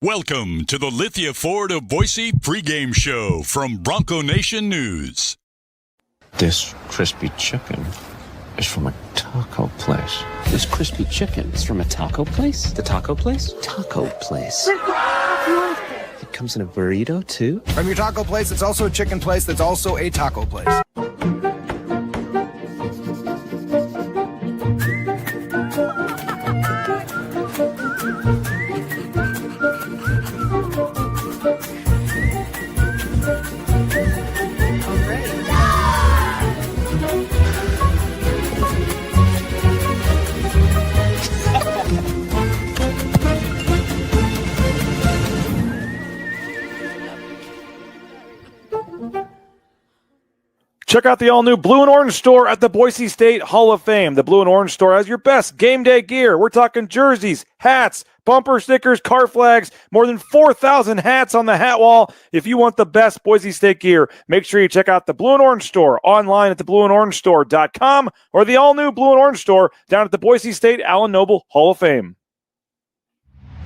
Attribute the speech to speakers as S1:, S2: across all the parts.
S1: Welcome to the Lithia Ford of Boise pregame show from Bronco Nation News.
S2: This crispy chicken is from a taco place.
S3: This crispy chicken is from a taco place?
S4: The taco place?
S3: Taco place. It comes in a burrito, too?
S5: From your taco place, it's also a chicken place that's also a taco place.
S6: Check out the all-new Blue and Orange store at the Boise State Hall of Fame. The Blue and Orange store has your best game day gear. We're talking jerseys, hats, bumper stickers, car flags, more than 4,000 hats on the hat wall. If you want the best Boise State gear, make sure you check out the Blue and Orange store online at theblueandorangestore.com or the all-new Blue and Orange store down at the Boise State Allen Noble Hall of Fame.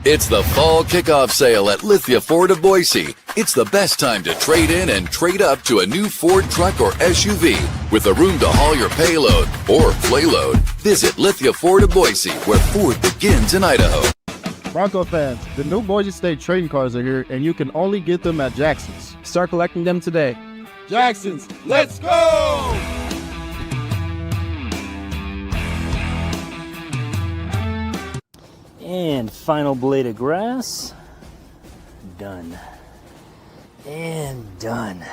S7: It's the fall kickoff sale at Lithia Ford of Boise. It's the best time to trade in and trade up to a new Ford truck or SUV with the room to haul your payload or playload. Visit Lithia Ford of Boise, where Ford begins in Idaho.
S8: Bronco fans, the new Boise State trading cards are here, and you can only get them at Jackson's.
S4: Start collecting them today.
S8: Jackson's, let's go!
S9: And final blade of grass. Done. And done.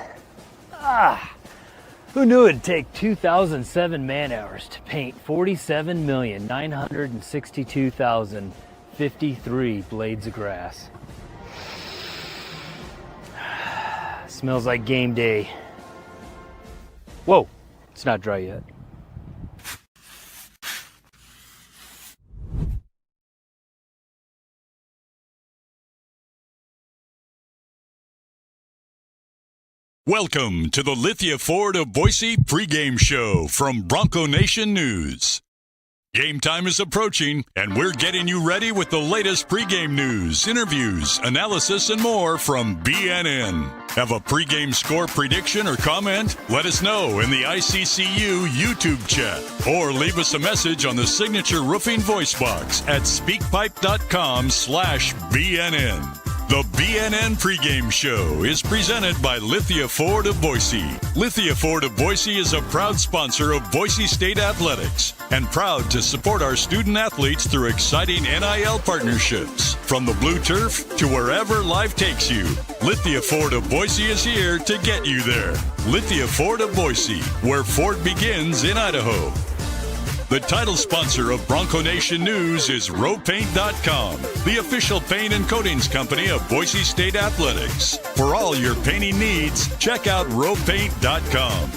S9: Who knew it'd take 2,007 man-hours to paint 47,962,053 blades of grass? Smells like game day. Whoa, it's not dry yet.
S1: Welcome to the Lithia Ford of Boise pregame show from Bronco Nation News. Game time is approaching, and we're getting you ready with the latest pregame news, interviews, analysis, and more from BNN. Have a pregame score prediction or comment? Let us know in the ICCU YouTube chat, or leave us a message on the Signature Roofing voice box at speakpipe.com/BNN. The BNN pregame show is presented by Lithia Ford of Boise. Lithia Ford of Boise is a proud sponsor of Boise State Athletics and proud to support our student athletes through exciting NIL partnerships. From the blue turf to wherever life takes you, Lithia Ford of Boise is here to get you there. Lithia Ford of Boise, where Ford begins in Idaho. The title sponsor of Bronco Nation News is RowPaint.com, the official paint and coatings company of Boise State Athletics. For all your painting needs, check out RowPaint.com.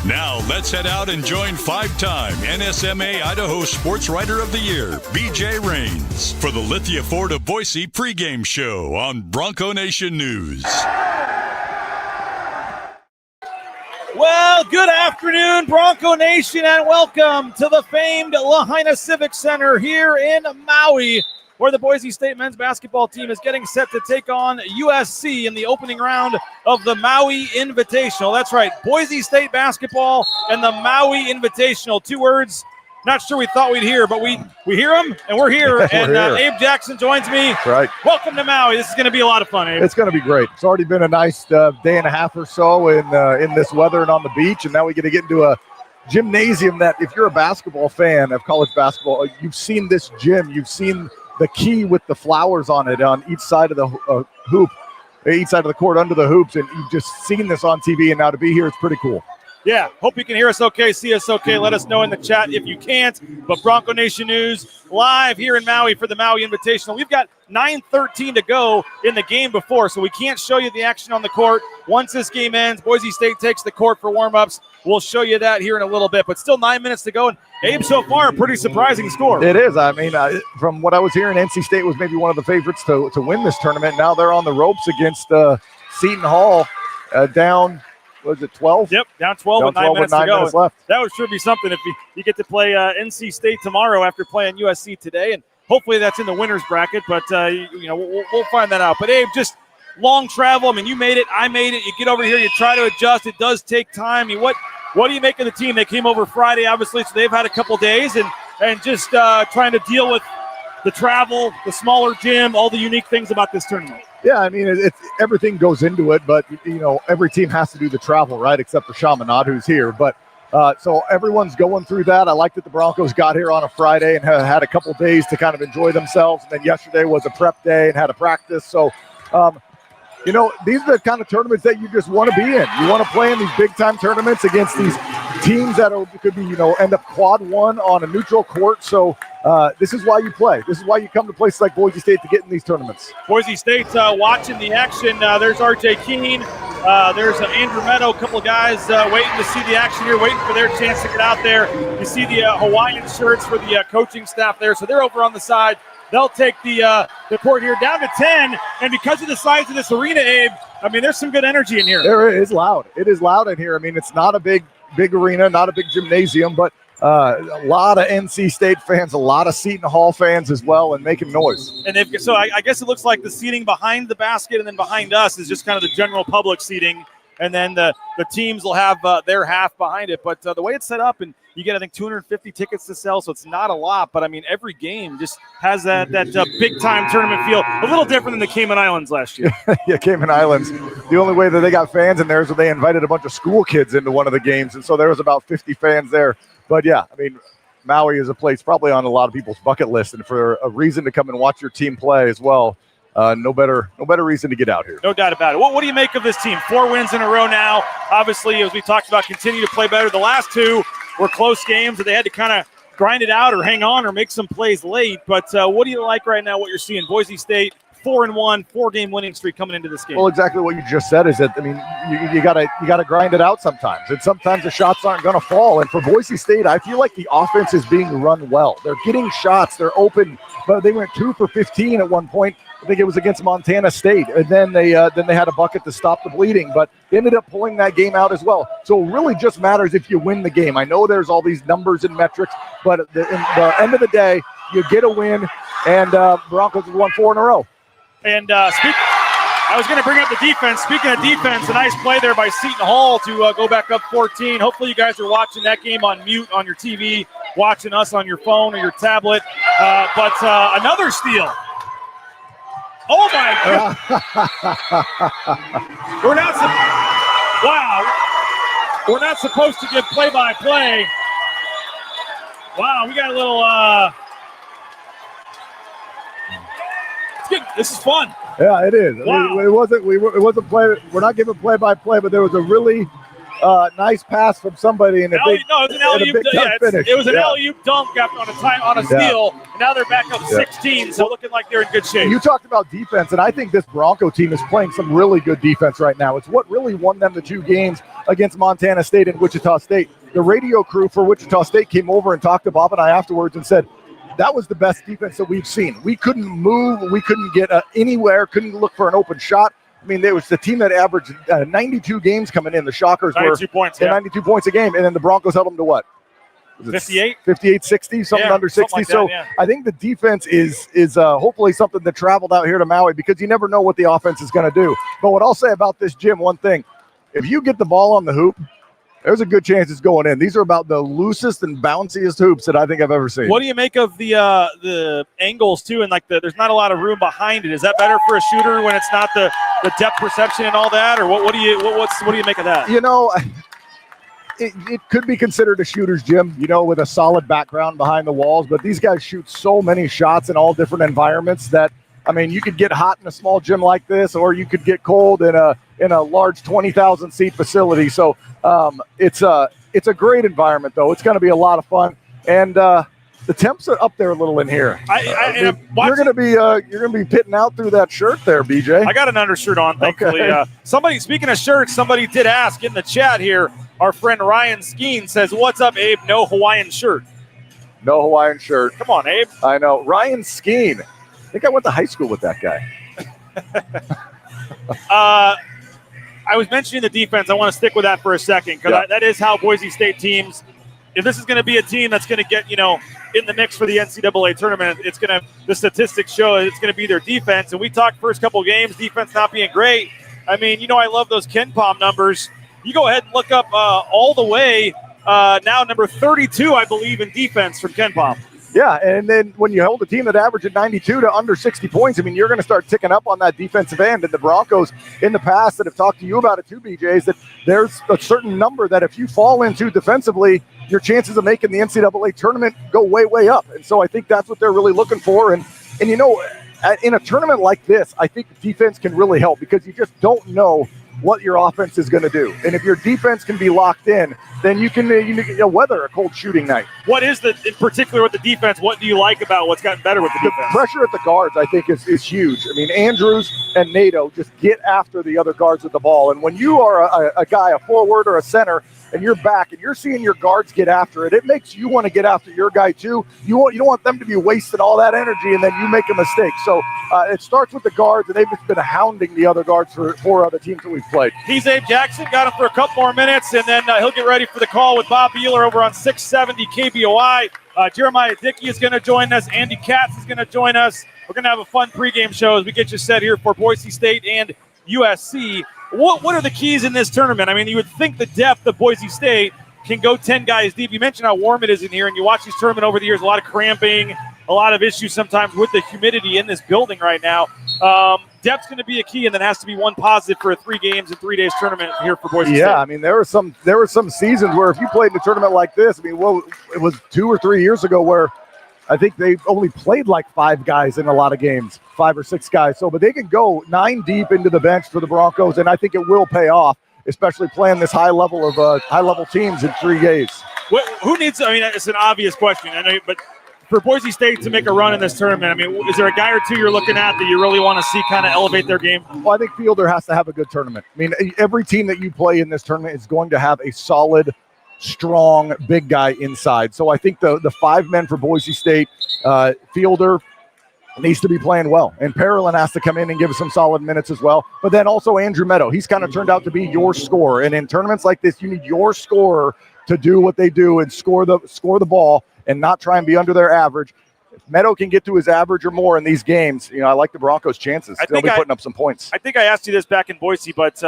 S1: Now, let's head out and join five-time NSMA Idaho Sports Writer of the Year, BJ Rains, for the Lithia Ford of Boise pregame show on Bronco Nation News.
S6: Well, good afternoon, Bronco Nation, and welcome to the famed Lahaina Civic Center here in Maui, where the Boise State men's basketball team is getting set to take on USC in the opening round of the Maui Invitational. That's right, Boise State basketball and the Maui Invitational. Two words not sure we thought we'd hear, but we hear them, and we're here. And Abe Jackson joins me.
S10: Right.
S6: Welcome to Maui. This is going to be a lot of fun, Abe.
S10: It's going to be great. It's already been a nice day and a half or so in this weather and on the beach, and now we get to get into a gymnasium that, if you're a basketball fan of college basketball, you've seen this gym. You've seen the key with the flowers on it on each side of the hoop, each side of the court under the hoops, and you've just seen this on TV, and now to be here, it's pretty cool.
S6: Yeah, hope you can hear us okay, see us okay. Let us know in the chat if you can't. But Bronco Nation News live here in Maui for the Maui Invitational. We've got 9:13 to go in the game before, so we can't show you the action on the court. Once this game ends, Boise State takes the court for warm-ups. We'll show you that here in a little bit. But still 9 minutes to go, and Abe, so far, a pretty surprising score.
S10: It is. I mean, from what I was hearing, NC State was maybe one of the favorites to win this tournament. Now they're on the ropes against Seton Hall down – was it 12?
S6: Yep, down 12 with 9 minutes to go.
S10: Minutes left.
S6: That would sure be something if you get to play NC State tomorrow after playing USC today. And Hopefully that's in the winner's bracket, but we'll find that out. But Abe, just long travel. I mean, you made it. I made it. You get over here. You try to adjust. It does take time. I mean, what do you make of the team? They came over Friday, obviously, so they've had a couple days and just trying to deal with the travel, the smaller gym, all the unique things about this tournament.
S10: Yeah, I mean, it's everything goes into it, but, every team has to do the travel, right, except for Chaminade, who's here. But so everyone's going through that. I like that the Broncos got here on a Friday and had a couple days to kind of enjoy themselves. And then yesterday was a prep day and had a practice. So, these are the kind of tournaments that you just want to be in. You want to play in these big-time tournaments against these teams that could be, end up quad one on a neutral court. So this is why you play. This is why you come to places like Boise State to get in these tournaments.
S6: Boise State's watching the action. There's R.J. Keene. There's Andrew Meadow, a couple of guys waiting to see the action here, waiting for their chance to get out there. You see the Hawaiian shirts for the coaching staff there. So they're over on the side. They'll take the court here down to 10. And because of the size of this arena, Abe, I mean, there's some good energy in here.
S10: There is loud. It is loud in here. I mean, it's not a big arena, not a big gymnasium, but a lot of NC State fans, a lot of Seton Hall fans as well, and making noise.
S6: And I guess it looks like the seating behind the basket and then behind us is just kind of the general public seating. And then the teams will have their half behind it. But the way it's set up, and you get, I think, 250 tickets to sell, so it's not a lot. But, I mean, every game just has that big-time tournament feel, a little different than the Cayman Islands last year.
S10: Yeah, Cayman Islands. The only way that they got fans in there is when they invited a bunch of school kids into one of the games, and so there was about 50 fans there. But, yeah, I mean, Maui is a place probably on a lot of people's bucket list, and for a reason to come and watch your team play as well. No better reason to get out here.
S6: No doubt about it. What do you make of this team? 4 wins in a row now. Obviously, as we talked about, continue to play better. The last 2 were close games that they had to kind of grind it out or hang on or make some plays late. But what do you like right now, what you're seeing? Boise State, 4-1, 4-game winning streak coming into this game.
S10: Well, exactly what you just said is that, I mean, you gotta grind it out sometimes. And sometimes the shots aren't going to fall. And for Boise State, I feel like the offense is being run well. They're getting shots. They're open. But they went 2 for 15 at one point. I think it was against Montana State, and then they had a bucket to stop the bleeding, but they ended up pulling that game out as well. So it really just matters if you win the game. I know there's all these numbers and metrics, but at the end of the day, you get a win, and Broncos have won 4 in a row.
S6: And I was going to bring up the defense. Speaking of defense, a nice play there by Seton Hall to go back up 14. Hopefully you guys are watching that game on mute on your TV, watching us on your phone or your tablet. But another steal. Oh, my God. We're not supposed to give play-by-play. Wow, we got a little it's good. This is fun.
S10: Yeah, it is.
S6: Wow.
S10: It wasn't play. We're not giving play-by-play, but there was a really nice pass from somebody in a big,
S6: it was an alley-oop. It was an alley-oop dunk on a steal. And now they're back up 16, so looking like they're in good shape.
S10: You talked about defense, and I think this Bronco team is playing some really good defense right now. It's what really won them the 2 games against Montana State and Wichita State. The radio crew for Wichita State came over and talked to Bob and I afterwards and said, that was the best defense that we've seen. We couldn't move. We couldn't get anywhere, couldn't look for an open shot. I mean, there was the team that averaged 92 games coming in. The Shockers
S6: 92 points,
S10: 92 points a game, and then the Broncos held them to what?
S6: 58?
S10: 58, 60, something under 60.
S6: Something like
S10: so
S6: that, yeah.
S10: I think the defense is hopefully something that traveled out here to Maui because you never know what the offense is going to do. But what I'll say about this gym, one thing, if you get the ball on the hoop, there's a good chance it's going in. These are about the loosest and bounciest hoops that I think I've ever seen.
S6: What do you make of the angles too? And like there's not a lot of room behind it. Is that better for a shooter when it's not the depth perception and all that, or what do you make of that?
S10: You know, it could be considered a shooter's gym, you know, with a solid background behind the walls. But these guys shoot so many shots in all different environments that, I mean, you could get hot in a small gym like this, or you could get cold in a large 20,000 seat facility. So it's a great environment, though. It's going to be a lot of fun, and the temps are up there a little in here. You're going to be pitting out through that shirt there, BJ.
S6: I got an undershirt on, thankfully. Okay. Speaking of shirts, somebody did ask in the chat here. Our friend Ryan Skeen says, "What's up, Abe? No Hawaiian shirt."
S10: No Hawaiian shirt.
S6: Come on, Abe.
S10: I know. Ryan Skeen. I think I went to high school with that guy.
S6: I was mentioning the defense. I want to stick with that for a second because that is how Boise State teams if this is going to be a team that's going to get, in the mix for the NCAA tournament, the statistics show it's going to be their defense. And we talked first couple of games, defense not being great. I mean, I love those KenPom numbers. You go ahead and look up all the way now number 32, I believe, in defense from KenPom.
S10: Yeah, and then when you hold a team that averaged 92 to under 60 points, I mean, you're going to start ticking up on that defensive end. And the Broncos in the past that have talked to you about it too, BJ, is that there's a certain number that if you fall into defensively, your chances of making the NCAA tournament go way, way up. And so I think that's what they're really looking for. And in a tournament like this, I think defense can really help because you just don't know what your offense is going to do. And if your defense can be locked in, then you can weather a cold shooting night.
S6: What is in particular with the defense, what do you like about what's gotten better with the defense?
S10: The pressure at the guards, I think, is huge. I mean, Andrews and NATO just get after the other guards with the ball. And when you are a guy, a forward or a center, and you're back and you're seeing your guards get after it, it makes you want to get after your guy too. You don't want them to be wasting all that energy and then you make a mistake. So it starts with the guards, and they've just been hounding the other guards for 4 other teams that we've played.
S6: He's Abe Jackson, got him for a couple more minutes, and then he'll get ready for the call with Bob Beeler over on 670 KBOI. Jeremiah Dicki is going to join us. Andy Katz is going to join us. We're going to have a fun pregame show as we get you set here for Boise State and USC. What are the keys in this tournament? I mean, you would think the depth of Boise State can go 10 guys deep. You mentioned how warm it is in here, and you watch this tournament over the years, a lot of cramping, a lot of issues sometimes with the humidity in this building right now. Depth's going to be a key, and then has to be one positive for a 3 games in 3 days tournament here for Boise State.
S10: Yeah, I mean, there were some seasons where if you played in a tournament like this, I mean, it was 2 or 3 years ago where I think they only played like 5 guys in a lot of games, 5 or 6 guys. But they can go 9 deep into the bench for the Broncos, and I think it will pay off, especially playing this high level teams in 3 days.
S6: Who needs? I mean, it's an obvious question, I know, but for Boise State to make a run in this tournament, I mean, is there a guy or two you're looking at that you really want to see kind of elevate their game?
S10: Well, I think Fielder has to have a good tournament. I mean, every team that you play in this tournament is going to have a solid, strong, big guy inside. So I think the 5 men for Boise State, Fielder needs to be playing well. And Parolin has to come in and give us some solid minutes as well. But then also Andrew Meadow. He's kind of turned out to be your scorer. And in tournaments like this, you need your scorer to do what they do and score the ball and not try and be under their average. If Meadow can get to his average or more in these games, I like the Broncos' chances. They'll be putting up some points.
S6: I think I asked you this back in Boise, but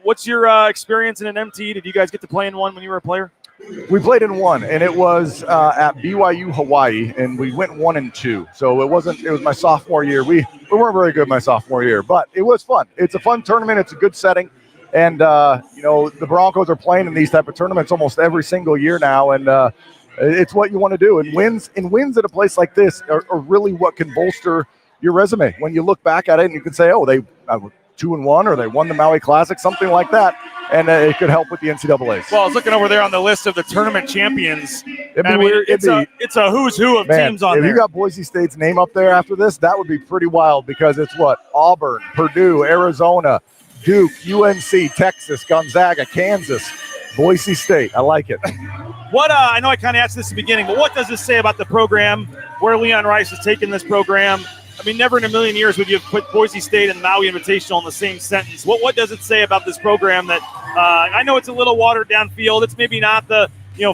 S6: what's your experience in an MT? Did you guys get to play in one when you were a player?
S10: We played in one, and it was at BYU Hawaii, and we went 1-2. So it was my sophomore year. We weren't very good my sophomore year, but it was fun. It's a fun tournament. It's a good setting. And, the Broncos are playing in these type of tournaments almost every single year now, and it's what you want to do. And wins at a place like this are really what can bolster your resume. When you look back at it and you can say, oh, they 2-1 or they won the Maui Classic, something like that. And it could help with the NCAAs.
S6: Well, I was looking over there on the list of the tournament champions. It's a who's who of teams on there.
S10: If you got Boise State's name up there after this, that would be pretty wild because it's Auburn, Purdue, Arizona, Duke, UNC, Texas, Gonzaga, Kansas, Boise State. I like it.
S6: I know I kind of asked this at the beginning, but what does this say about the program, where Leon Rice has taken this program? I mean, never in a million years would you have put Boise State and Maui Invitational in the same sentence. What does it say about this program that I know it's a little watered down field. It's maybe not the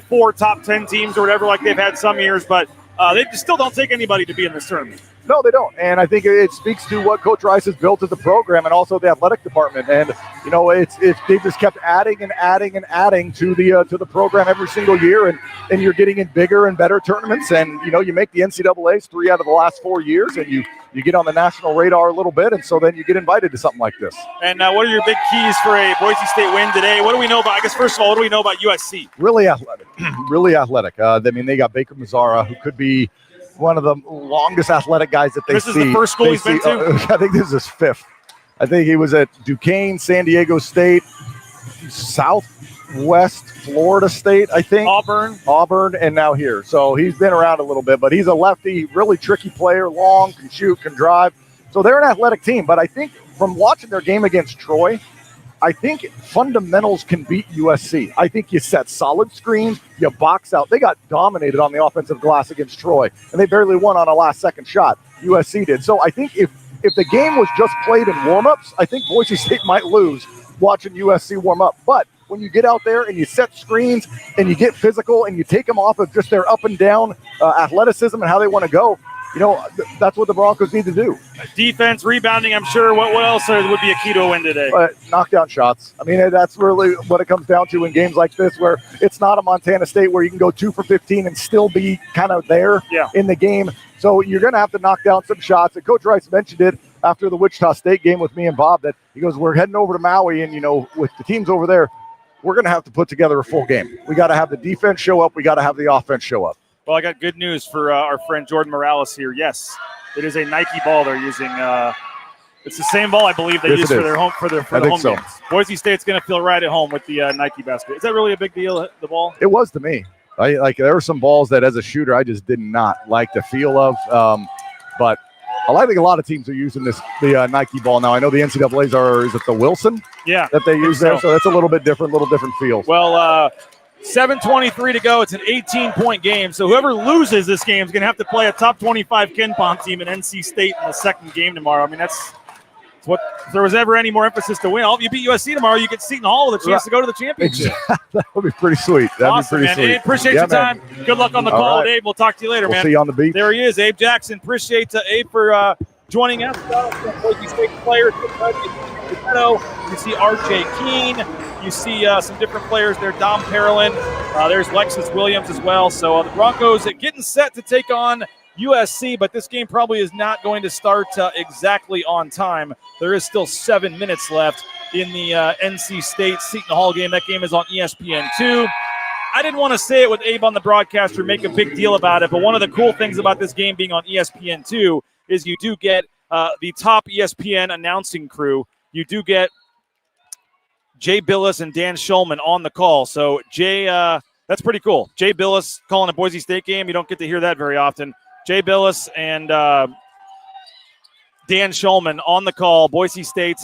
S6: 4 top 10 teams or whatever like they've had some years, but they still don't take anybody to be in this tournament.
S10: No, they don't. And I think it speaks to what Coach Rice has built as the program and also the athletic department. And, they've just kept adding and adding and adding to the program every single year. And you're getting in bigger and better tournaments. And, you make the NCAAs 3 out of the last 4 years, and you get on the national radar a little bit. And so then you get invited to something like this.
S6: And what are your big keys for a Boise State win today? What do we know about, I guess, first of all, what do we know about USC?
S10: Really athletic. Really athletic. They got Baker Mazzara, who could be one of the longest athletic guys that they see.
S6: This is the first school he's been to?
S10: I think this is his 5th. I think he was at Duquesne, San Diego State, Southwest Florida State, I think. Auburn, and now here. So he's been around a little bit, but he's a lefty, really tricky player, long, can shoot, can drive. So they're an athletic team. But I think from watching their game against Troy, I think fundamentals can beat USC. I think you set solid screens, you box out. They got dominated on the offensive glass against Troy, and they barely won on a last-second shot. USC did. So I think if the game was just played in warm-ups, I think Boise State might lose watching USC warm up. But when you get out there and you set screens and you get physical and you take them off of just their up and down athleticism and how they want to go, that's what the Broncos need to do.
S6: Defense, rebounding, I'm sure. What else would be a key to a win today?
S10: Knockdown shots. I mean, that's really what it comes down to in games like this, where it's not a Montana State where you can go 2 for 15 and still be kind of there in the game. So you're going to have to knock down some shots. And Coach Rice mentioned it after the Wichita State game with me and Bob, that he goes, we're heading over to Maui, and, with the teams over there, we're going to have to put together a full game. We got to have the defense show up. We got to have the offense show up.
S6: Well, I got good news for our friend Jordan Morales here. Yes, it is a Nike ball they're using. It's the same ball I believe they use for their home games. Boise State's going to feel right at home with the Nike basket. Is that really a big deal, the ball?
S10: It was to me. There were some balls that as a shooter I just did not like the feel of. But I think a lot of teams are using the Nike ball now. I know the NCAA's is it the Wilson?
S6: Yeah.
S10: That they use there. So that's a little different feel.
S6: Well, 7:23 to go. It's an 18-point game. So whoever loses this game is going to have to play a top 25 Ken Pom team in NC State in the second game tomorrow. I mean, that's what, if there was ever any more emphasis to win. If you beat USC tomorrow, you get Seton Hall with a chance to go to the championship.
S10: That would be pretty sweet.
S6: Awesome, man. Abe, appreciate your time.
S10: Man.
S6: Good luck on the call, Abe. We'll talk to you later, man.
S10: See you on the beach.
S6: There he is, Abe Jackson. Appreciate Abe for joining us. Boise State players. You see R.J. Keene. You see some different players there. Dom Parolin. There's Lexus Williams as well. So the Broncos getting set to take on USC, but this game probably is not going to start exactly on time. There is still 7 minutes left in the NC State Seton Hall game. That game is on ESPN2. I didn't want to say it with Abe on the broadcast or make a big deal about it, but one of the cool things about this game being on ESPN2 is you do get the top ESPN announcing crew. You do get Jay Billis and Dan Schulman on the call. So, Jay, that's pretty cool. Jay Billis calling a Boise State game. You don't get to hear that very often. Jay Billis and Dan Schulman on the call, Boise State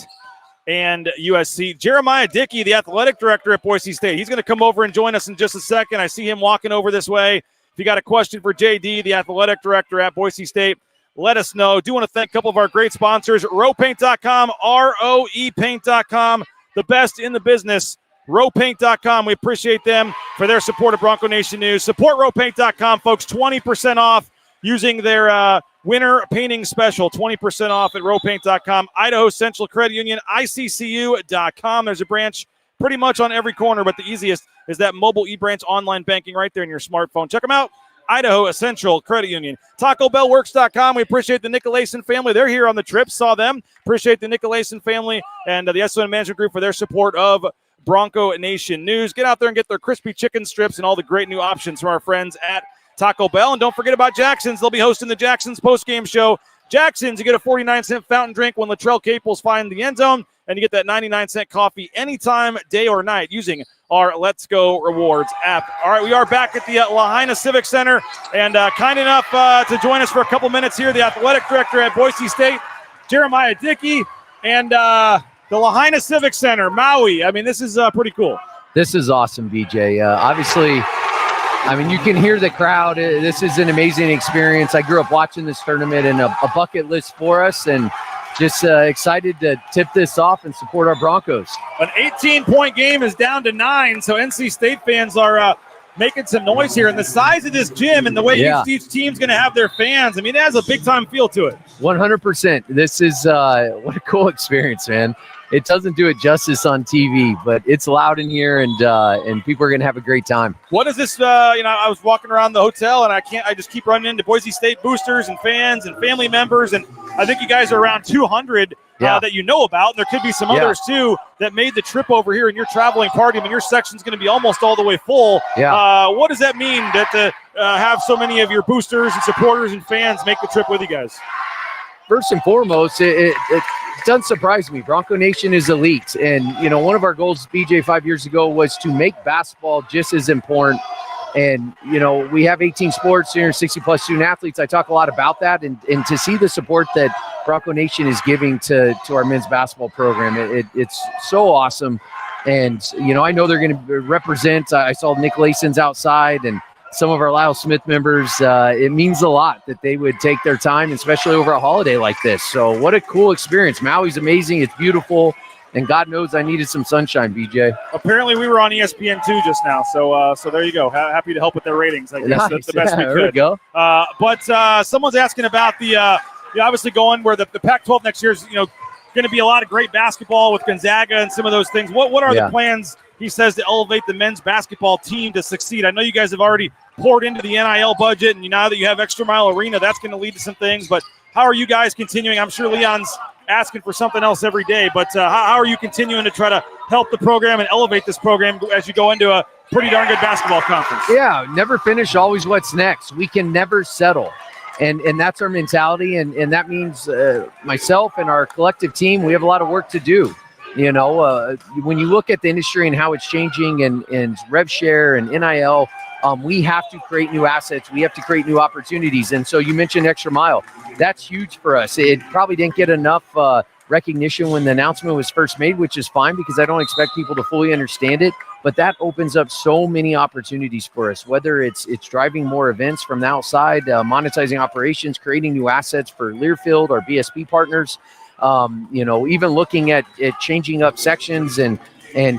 S6: and USC. Jeremiah Dicki, the athletic director at Boise State, he's going to come over and join us in just a second. I see him walking over this way. If you got a question for JD, the athletic director at Boise State, let us know. Do want to thank a couple of our great sponsors, roepaint.com, roepaint.com, the best in the business, roepaint.com. We appreciate them for their support of Bronco Nation News. Support roepaint.com, folks, 20% off using their winter painting special, 20% off at roepaint.com. Idaho Central Credit Union, ICCU.com. There's a branch pretty much on every corner, but the easiest is that mobile eBranch online banking right there in your smartphone. Check them out. Idaho Central Credit Union. TacoBellWorks.com. We appreciate the Nicolason family. They're here on the trip. Saw them. Appreciate the Nicolason family and the SON Management Group for their support of Bronco Nation News. Get out there and get their crispy chicken strips and all the great new options from our friends at Taco Bell. And don't forget about Jackson's. They'll be hosting the Jackson's postgame show. Jackson's, you get a 49-cent fountain drink when Latrell Capels find the end zone, and you get that 99-cent coffee anytime, day or night, using our Let's Go Rewards app. All right, we are back at the Lahaina Civic Center, and kind enough to join us for a couple minutes here, the athletic director at Boise State, Jeremiah Dicki, and the Lahaina Civic Center, Maui. I mean, this is pretty cool.
S11: This is awesome, BJ. Obviously, I mean, you can hear the crowd. This is an amazing experience. I grew up watching this tournament, and a bucket list for us, and just excited to tip this off and support our Broncos.
S6: An 18-point game is down to 9, so NC State fans are making some noise here. And the size of this gym and the way each team's going to have their fans, I mean, it has a big-time feel to it.
S11: 100%. This is what a cool experience, man. It doesn't do it justice on TV, but it's loud in here, and people are going to have a great time.
S6: What is this? I was walking around the hotel, and I just keep running into Boise State boosters and fans and family members, and I think you guys are around 200 that you know about. And there could be some others, too, that made the trip over here, and you're traveling party. I mean, your section's going to be almost all the way full. What does that mean to have so many of your boosters and supporters and fans make the trip with you guys?
S11: First and foremost, it doesn't surprise me. Bronco Nation is elite. And, one of our goals, BJ, 5 years ago was to make basketball just as important. And, we have 18 sports here, 60-plus student athletes. I talk a lot about that. And to see the support that Bronco Nation is giving to our men's basketball program, it's so awesome. And, I know they're going to represent. I saw Nick Lason's outside and some of our Lyle Smith members. It means a lot that they would take their time, especially over a holiday like this. So what a cool experience. Maui's amazing. It's beautiful. And God knows I needed some sunshine, BJ.
S6: Apparently, we were on ESPN2 just now, so there you go. Happy to help with their ratings. I guess
S11: Nice.
S6: that's the best we
S11: There we
S6: could.
S11: go.
S6: But someone's asking about the obviously going where the Pac-12 next year is going to be a lot of great basketball with Gonzaga and some of those things. What are the plans? He says to elevate the men's basketball team to succeed. I know you guys have already poured into the NIL budget, and now that you have Extra Mile Arena, that's going to lead to some things. But how are you guys continuing? I'm sure Leon's asking for something else every day, but how are you continuing to try to help the program and elevate this program as you go into a pretty darn good basketball conference?
S11: Yeah, never finish, always what's next. We can never settle. And that's our mentality, and that means myself and our collective team, we have a lot of work to do. When you look at the industry and how it's changing and rev share and NIL, we have to create new assets. We have to create new opportunities. And so you mentioned Extra Mile. That's huge for us. It probably didn't get enough recognition when the announcement was first made, which is fine because I don't expect people to fully understand it. But that opens up so many opportunities for us, whether it's driving more events from the outside, monetizing operations, creating new assets for Learfield, our BSP partners, even looking at changing up sections and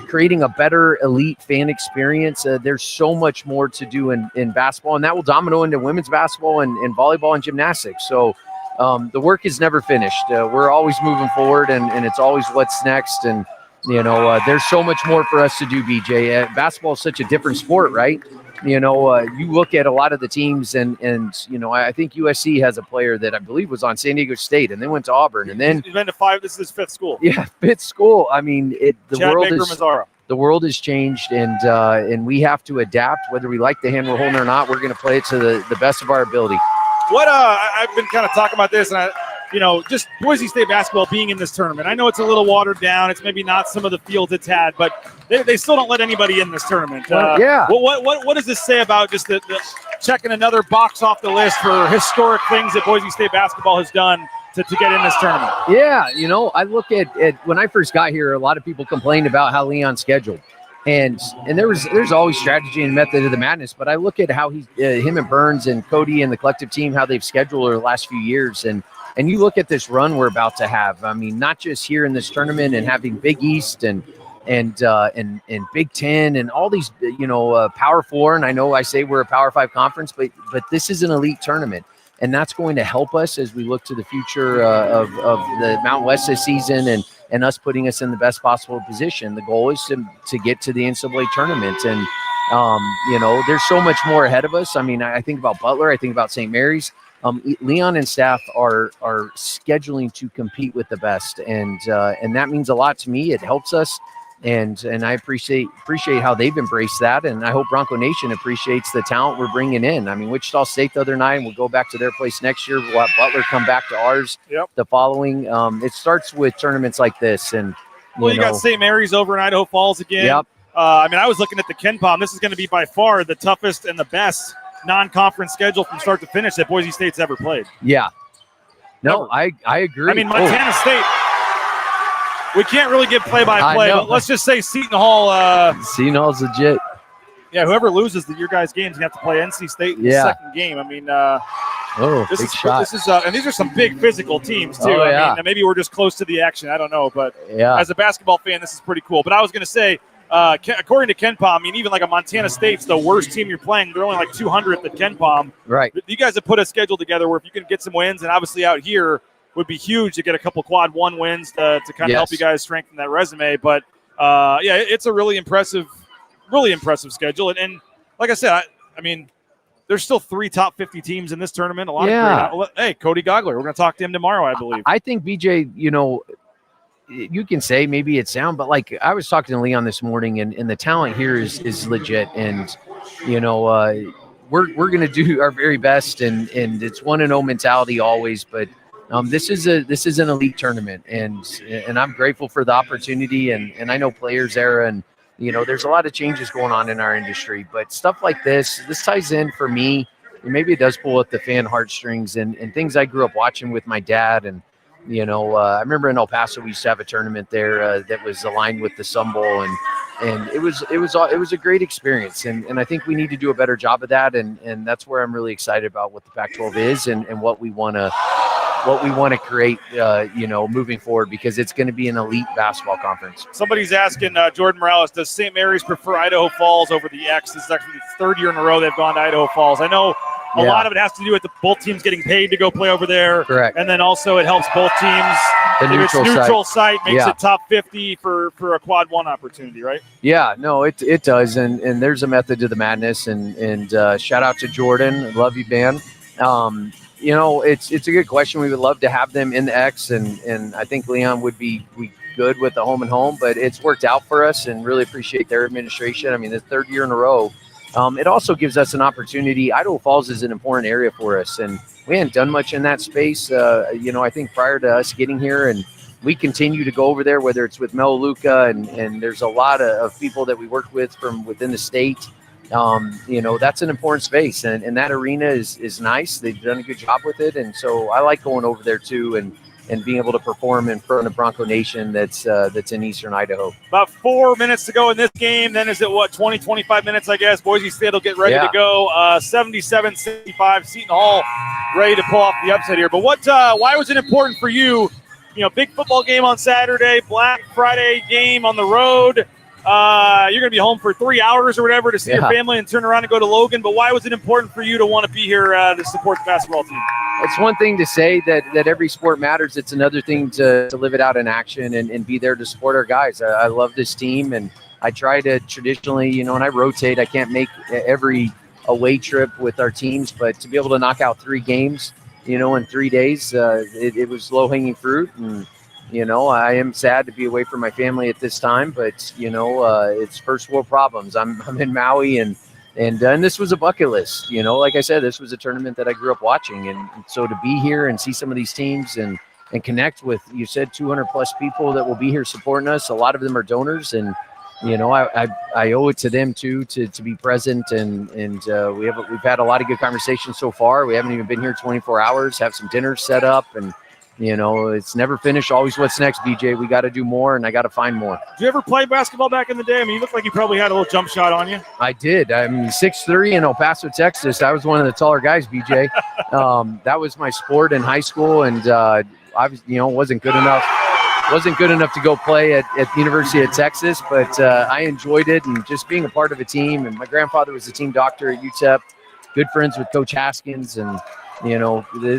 S11: creating a better elite fan experience. There's so much more to do in basketball, and that will domino into women's basketball and volleyball and gymnastics. So the work is never finished. We're always moving forward, and it's always what's next. And, there's so much more for us to do, BJ. Basketball is such a different sport, right? You look at a lot of the teams, and I think USC has a player that I believe was on San Diego State, and then went to Auburn, and then
S6: he's been to 5. This is his 5th school.
S11: Yeah, 5th school. I mean,
S6: the
S11: world has changed, and we have to adapt. Whether we like the hand we're holding or not, we're going to play it to the best of our ability.
S6: What I've been kind of talking about this, and just Boise State basketball being in this tournament. I know it's a little watered down. It's maybe not some of the fields it's had, but they still don't let anybody in this tournament. What does this say about just the checking another box off the list for historic things that Boise State basketball has done to get in this tournament?
S11: Yeah, I look at when I first got here, a lot of people complained about how Leon scheduled. And there's always strategy and method of the madness, but I look at how him and Burns and Cody and the collective team, how they've scheduled over the last few years, and you look at this run we're about to have. I mean, not just here in this tournament and having Big East and Big Ten and all these Power Four, and I know I say we're a Power 5 conference, but this is an elite tournament, and that's going to help us as we look to the future of the Mountain West this season and us putting us in the best possible position. The goal is to get to the NCAA tournament, and there's so much more ahead of us. I mean, I think about Butler, I think about St. Mary's. Leon and staff are scheduling to compete with the best, and that means a lot to me. It helps us, and I appreciate how they've embraced that, and I hope Bronco Nation appreciates the talent we're bringing in. I mean, Wichita State the other night, and we'll go back to their place next year. We'll have Butler come back to ours the following. It starts with tournaments like this, and
S6: you got St. Mary's over in Idaho Falls again.
S11: Yep.
S6: I was looking at the Ken Palm. This is going to be by far the toughest and the best non-conference schedule from start to finish that Boise State's ever played.
S11: Yeah. No, I agree.
S6: I mean, Montana State, we can't really give play-by-play, but let's just say Seton Hall.
S11: Seton Hall's legit.
S6: Yeah, whoever loses your guys' games, you have to play NC State in the second game. I mean,
S11: big shot.
S6: This is, and these are some big physical teams too. I mean, maybe we're just close to the action. I don't know, but as a basketball fan, this is pretty cool. But I was going to say, according to Ken Palm, I mean, even like a Montana State's the worst team you're playing. They're only like 200th at Ken Palm.
S11: Right.
S6: You guys have put a schedule together where if you can get some wins, and obviously out here would be huge to get a couple quad 1 wins to kind of help you guys strengthen that resume. But it's a really impressive schedule. And like I said, I mean, there's still 3 top 50 teams in this tournament. A lot of great. Hey, Cody Gogler, we're going to talk to him tomorrow, I believe.
S11: I think BJ, you can say maybe it's sound, but like I was talking to Leon this morning, and the talent here is legit, and we're going to do our very best, and it's 1-0 mentality always, but this is an elite tournament, and I'm grateful for the opportunity, and I know players era, and there's a lot of changes going on in our industry, but stuff like this ties in for me, and maybe it does pull at the fan heartstrings and things I grew up watching with my dad, and I remember in El Paso we used to have a tournament there that was aligned with the Sun Bowl, and it was a great experience, and I think we need to do a better job of that, and that's where I'm really excited about what the Pac-12 is and what we want to what we want to create, moving forward, because it's going to be an elite basketball conference.
S6: Somebody's asking Jordan Morales, does St. Mary's prefer Idaho Falls over the X? This is actually the third year in a row they've gone to Idaho Falls. I know a lot of it has to do with both teams getting paid to go play over there.
S11: Correct.
S6: And then also it helps both teams.
S11: The
S6: neutral site makes it top 50 for a quad one opportunity, right?
S11: Yeah, no, it does. And there's a method to the madness. And shout out to Jordan. Love you, man. It's a good question. We would love to have them in the X, and I think Leon would be good with the home and home, but it's worked out for us, and really appreciate their administration. I mean, the third year in a row. It also gives us an opportunity. Idaho Falls is an important area for us, and we hadn't done much in that space. I think prior to us getting here, and we continue to go over there, whether it's with Mel Luca, and there's a lot of people that we work with from within the state. That's an important space, and that arena is nice. They've done a good job with it, and so I like going over there too, and being able to perform in front of Bronco Nation that's in eastern Idaho.
S6: About 4 minutes to go in this game. Then is it 25 minutes, I guess? Boise State will get ready to go. 77-65, Seton Hall ready to pull off the upset here. But why was it important for you? Big football game on Saturday, Black Friday game on the road. You're going to be home for 3 hours or whatever to see your family and turn around and go to Logan. But why was it important for you to want to be here to support the basketball team?
S11: It's one thing to say that every sport matters. It's another thing to live it out in action and be there to support our guys. I love this team, and I try to traditionally, and I rotate. I can't make every away trip with our teams, but to be able to knock out 3 games, in 3 days, it was low-hanging fruit. And I am sad to be away from my family at this time, but it's first world problems. I'm in Maui, and this was a bucket list. Like I said, this was a tournament that I grew up watching, and so to be here and see some of these teams and connect with, you said 200 plus people that will be here supporting us. A lot of them are donors, and I owe it to them too to be present, and we've had a lot of good conversations so far. We haven't even been here 24 hours. Have some dinners set up, and it's never finished. Always what's next, BJ. We got to do more, and I got to find more.
S6: Did you ever play basketball back in the day? I mean, you look like you probably had a little jump shot on you.
S11: I did. I'm 6'3" in El Paso, Texas. I was one of the taller guys, BJ. That was my sport in high school, and I was, wasn't good enough. Wasn't good enough to go play at the University of Texas, but I enjoyed it, and just being a part of a team. And my grandfather was a team doctor at UTEP. Good friends with Coach Haskins, and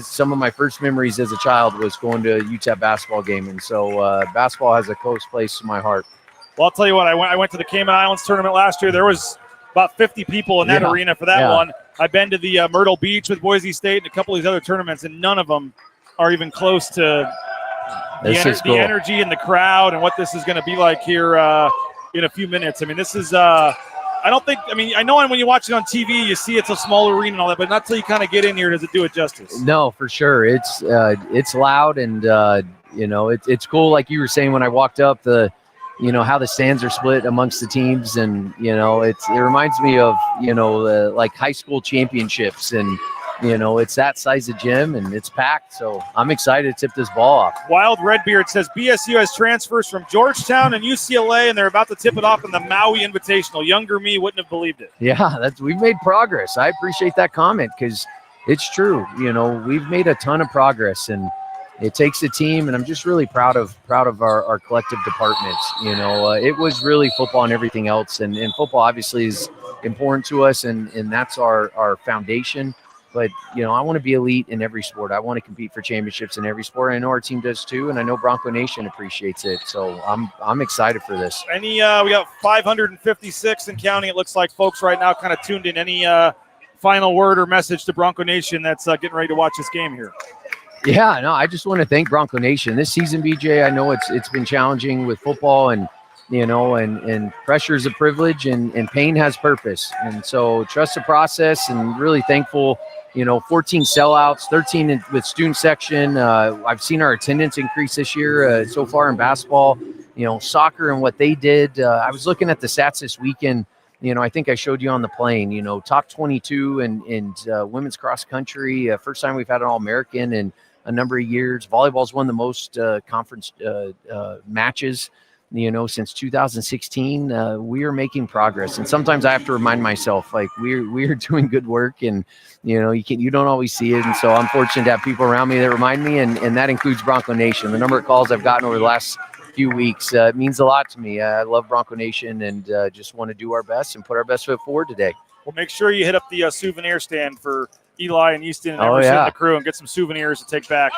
S11: some of my first memories as a child was going to a UTEP basketball game. And so basketball has a close place to my heart.
S6: Well, I'll tell you what, I went to the Cayman Islands tournament last year. There was about 50 people in that arena for that one. I've been to the Myrtle Beach with Boise State and a couple of these other tournaments, and none of them are even close to the energy and the crowd and what this is going to be like here in a few minutes. I mean, this is I know when you watch it on TV, you see it's a small arena and all that, but not till you kind of get in here does it do it justice.
S11: No, for sure. It's loud, and it's cool. Like you were saying when I walked up, how the stands are split amongst the teams, and it reminds me of like high school championships, and it's that size of gym, and it's packed. So I'm excited to tip this ball off.
S6: Wild Redbeard says BSU has transfers from Georgetown and UCLA, and they're about to tip it off in the Maui Invitational. Younger me wouldn't have believed it.
S11: Yeah, we've made progress. I appreciate that comment, because it's true. We've made a ton of progress, and it takes a team, and I'm just really proud of our collective departments. It was really football and everything else, and football obviously is important to us, and that's our foundation. But, I want to be elite in every sport. I want to compete for championships in every sport. I know our team does too, and I know Bronco Nation appreciates it. So I'm excited for this.
S6: We got 556 and counting. It looks like folks right now kind of tuned in. Any final word or message to Bronco Nation that's getting ready to watch this game here?
S11: Yeah, no, I just want to thank Bronco Nation. This season, BJ, I know it's been challenging with football, and and pressure is a privilege, and pain has purpose. And so trust the process, and really thankful. 14 sellouts, 13 with student section. I've seen our attendance increase this year so far in basketball. Soccer and what they did. I was looking at the stats this weekend. I think I showed you on the plane. Top 22 in women's cross country. First time we've had an All-American in a number of years. Volleyball's won the most conference matches. since 2016, we are making progress. And sometimes I have to remind myself, like, we're doing good work, and you don't always see it. And so I'm fortunate to have people around me that remind me, and that includes Bronco Nation. The number of calls I've gotten over the last few weeks means a lot to me. I love Bronco Nation, and just want to do our best and put our best foot forward today.
S6: Well, make sure you hit up the souvenir stand for Eli and Easton and the crew and get some souvenirs to take back.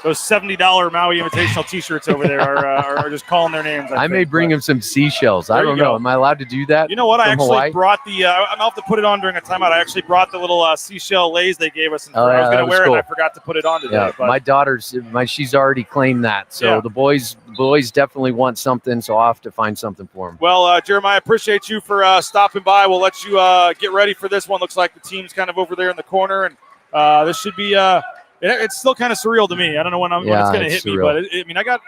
S6: Those $70 Maui Invitational T-shirts over there are just calling their names.
S11: I may bring him some seashells. I don't know. Am I allowed to do that?
S6: You know what? I actually
S11: Hawaii?
S6: Brought the I'll have to put it on during a timeout. I actually brought the little seashell lays they gave us. And I was going to wear it, and I forgot to put it on today.
S11: Yeah,
S6: but
S11: my daughter's, she's already claimed that. So the boys definitely want something, so I'll have to find something for them.
S6: Well, Jeremiah, appreciate you for stopping by. We'll let you get ready for this one. Looks like the team's kind of over there in the corner, and this should be it's still kind of surreal to me. I don't know when it's going to hit surreal. Me, but I got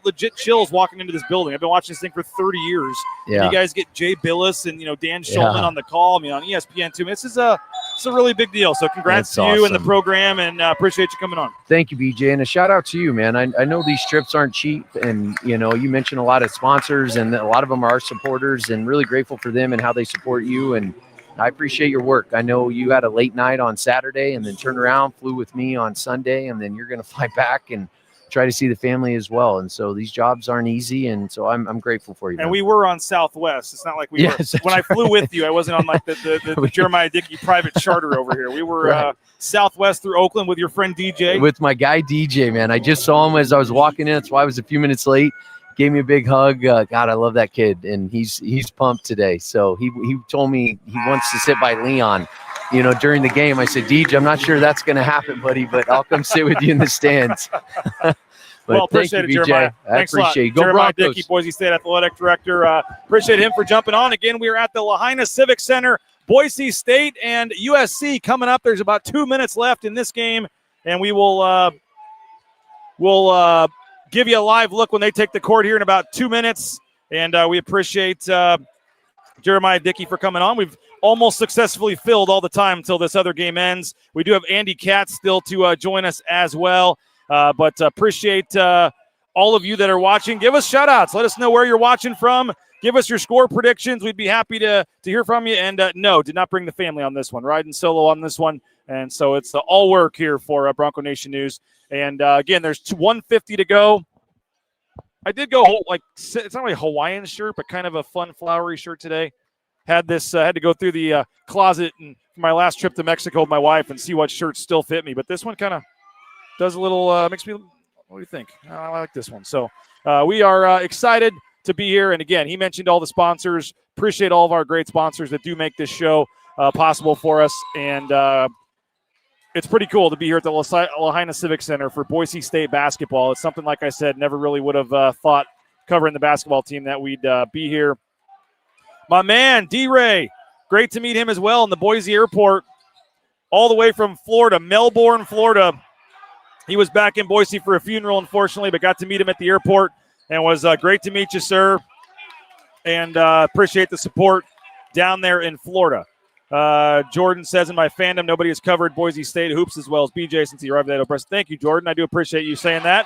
S6: legit chills walking into this building. I've been watching this thing for 30 years.
S11: Yeah.
S6: You guys get Jay Billis and Dan Schulman on the call. On ESPN too. This is a really big deal. So congrats to you and the program, and appreciate you coming on.
S11: Thank you, BJ, and a shout out to you, man. I know these trips aren't cheap, and you mentioned a lot of sponsors, and a lot of them are our supporters, and really grateful for them and how they support you. And I appreciate your work. I know you had a late night on Saturday and then turned around, flew with me on Sunday, and then you're going to fly back and try to see the family as well. And so these jobs aren't easy, and so I'm grateful for you.
S6: And we were on Southwest. It's not like we were. When I flew with you, I wasn't on like the Jeremiah Dicki private charter over here. We were Southwest through Oakland with your friend DJ.
S11: With my guy DJ, man. I just saw him as I was walking in. That's why I was a few minutes late. Gave me a big hug. God, I love that kid, and he's pumped today. So he told me he wants to sit by Leon, during the game. I said, DJ, I'm not sure that's going to happen, buddy, but I'll come sit with you in the stands.
S6: Well, appreciate it, Jeremiah.
S11: Thanks a lot.
S6: Go Jeremiah Dicki, Boise State Athletic Director. Appreciate him for jumping on. Again, we are at the Lahaina Civic Center, Boise State and USC coming up. There's about 2 minutes left in this game, and we will give you a live look when they take the court here in about 2 minutes. And we appreciate Jeremiah Dicki for coming on. We've almost successfully filled all the time until this other game ends. We do have Andy Katz still to join us as well. But appreciate all of you that are watching. Give us shout-outs. Let us know where you're watching from. Give us your score predictions. We'd be happy to hear from you. And no, did not bring the family on this one. Riding solo on this one. And so it's all work here for Bronco Nation News. And, again, there's 150 to go. I did go, it's not really a Hawaiian shirt, but kind of a fun, flowery shirt today. Had to go through the closet and for my last trip to Mexico with my wife and see what shirts still fit me. But this one kind of does a little, makes me, what do you think? I like this one. So we are excited to be here. And, again, he mentioned all the sponsors. Appreciate all of our great sponsors that do make this show possible for us. And it's pretty cool to be here at the Lahaina Civic Center for Boise State basketball. It's something, like I said, never really would have thought covering the basketball team that we'd be here. My man, D-Ray, great to meet him as well in the Boise airport, all the way from Florida, Melbourne, Florida. He was back in Boise for a funeral, unfortunately, but got to meet him at the airport, and was great to meet you, sir, and appreciate the support down there in Florida. Jordan says, in my fandom, nobody has covered Boise State hoops as well as BJ since he arrived at Opress. Thank you, Jordan. I do appreciate you saying that.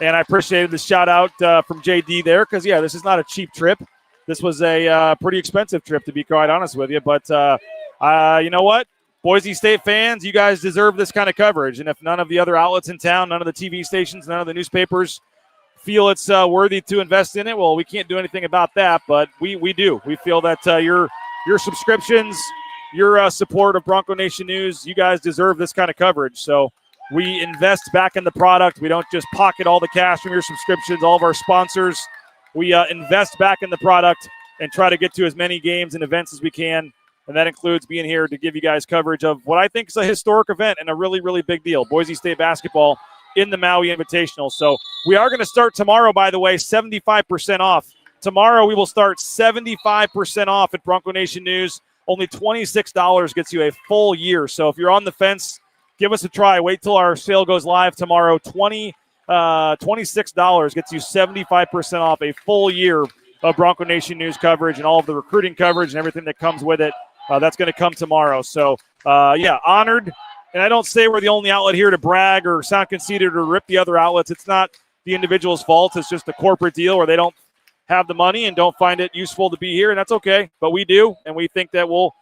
S6: And I appreciated the shout-out from JD there because, this is not a cheap trip. This was a pretty expensive trip, to be quite honest with you. But you know what? Boise State fans, you guys deserve this kind of coverage. And if none of the other outlets in town, none of the TV stations, none of the newspapers feel it's worthy to invest in it, well, we can't do anything about that. But we do. We feel that your subscriptions, your support of Bronco Nation News, you guys deserve this kind of coverage. So we invest back in the product. We don't just pocket all the cash from your subscriptions, all of our sponsors. We invest back in the product and try to get to as many games and events as we can. And that includes being here to give you guys coverage of what I think is a historic event and a really, really big deal. Boise State basketball in the Maui Invitational. So we are going to start tomorrow, by the way, 75% off. Tomorrow we will start 75% off at Bronco Nation News. Only $26 gets you a full year. So if you're on the fence, give us a try. Wait till our sale goes live tomorrow. $26 gets you 75% off a full year of Bronco Nation News coverage and all of the recruiting coverage and everything that comes with it. That's going to come tomorrow. So, honored. And I don't say we're the only outlet here to brag or sound conceited or rip the other outlets. It's not the individual's fault. It's just a corporate deal where they don't have the money and don't find it useful to be here, and that's okay. But we do, and we think that we'll,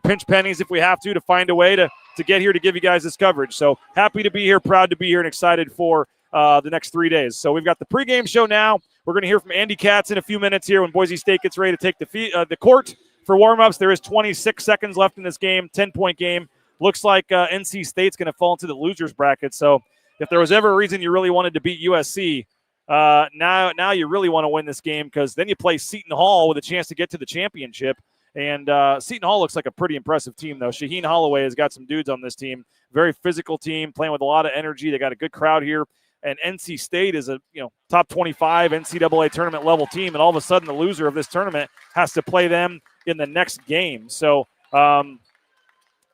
S6: pinch pennies if we have to find a way to get here to give you guys this coverage. So happy to be here, proud to be here, and excited for the next 3 days. So we've got the pregame show now. We're going to hear from Andy Katz in a few minutes here when Boise State gets ready to take the court for warm-ups. There is 26 seconds left in this game, 10-point game. Looks like NC State's going to fall into the losers bracket. So if there was ever a reason you really wanted to beat USC, now you really want to win this game, because then you play Seton Hall with a chance to get to the championship. And Seton Hall looks like a pretty impressive team, though. Shaheen Holloway has got some dudes on this team. Very physical team, playing with a lot of energy. They got a good crowd here. And NC State is a top 25 NCAA tournament level team, and all of a sudden the loser of this tournament has to play them in the next game. So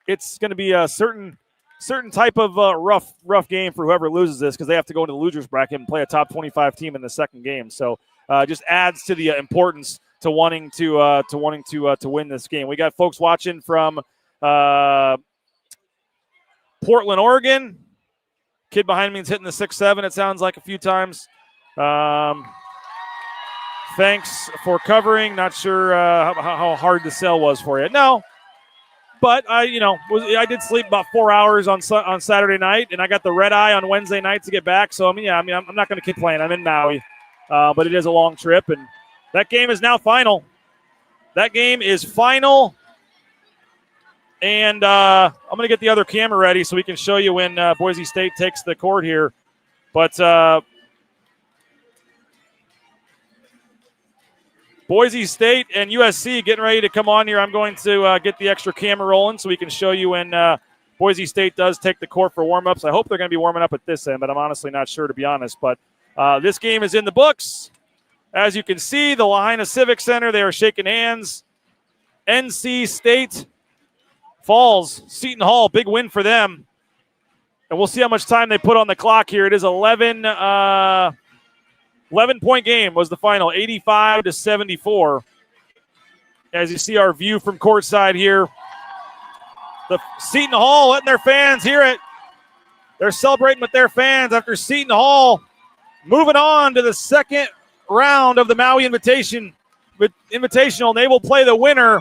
S6: it's going to be a certain type of rough game for whoever loses this, because they have to go into the losers bracket and play a top 25 team in the second game. So just adds to the importance to wanting to win this game. We got folks watching from Portland, Oregon. Kid behind me is hitting the 6-7, it sounds like, a few times. Thanks for covering. Not sure how hard the sell was for you. No, but I did sleep about 4 hours on Saturday night, and I got the red eye on Wednesday night to get back. So I'm not going to complain. I'm in Maui, but it is a long trip, and that game is now final. That game is final. And I'm going to get the other camera ready so we can show you when Boise State takes the court here. But Boise State and USC getting ready to come on here. I'm going to get the extra camera rolling so we can show you when Boise State does take the court for warm-ups. I hope they're going to be warming up at this end, but I'm honestly not sure, to be honest. But this game is in the books. As you can see, the Lahaina Civic Center, they are shaking hands. NC State falls. Seton Hall, big win for them. And we'll see how much time they put on the clock here. It is 11-point game was the final, 85-74. As you see our view from courtside here, the Seton Hall letting their fans hear it. They're celebrating with their fans after Seton Hall moving on to the second round of the Maui Invitational. And they will play the winner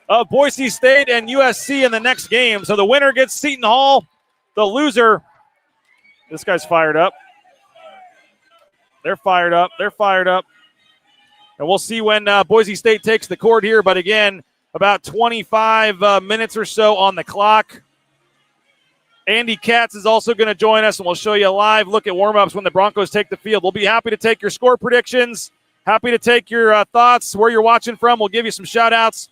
S6: of Boise State and USC in the next game. So the winner gets Seton Hall. The loser, this guy's fired up. They're fired up. And we'll see when Boise State takes the court here. But again, about 25 minutes or so on the clock. Andy Katz is also going to join us, and we'll show you a live look at warm-ups when the Broncos take the field. We'll be happy to take your score predictions, happy to take your thoughts, where you're watching from. We'll give you some shout-outs.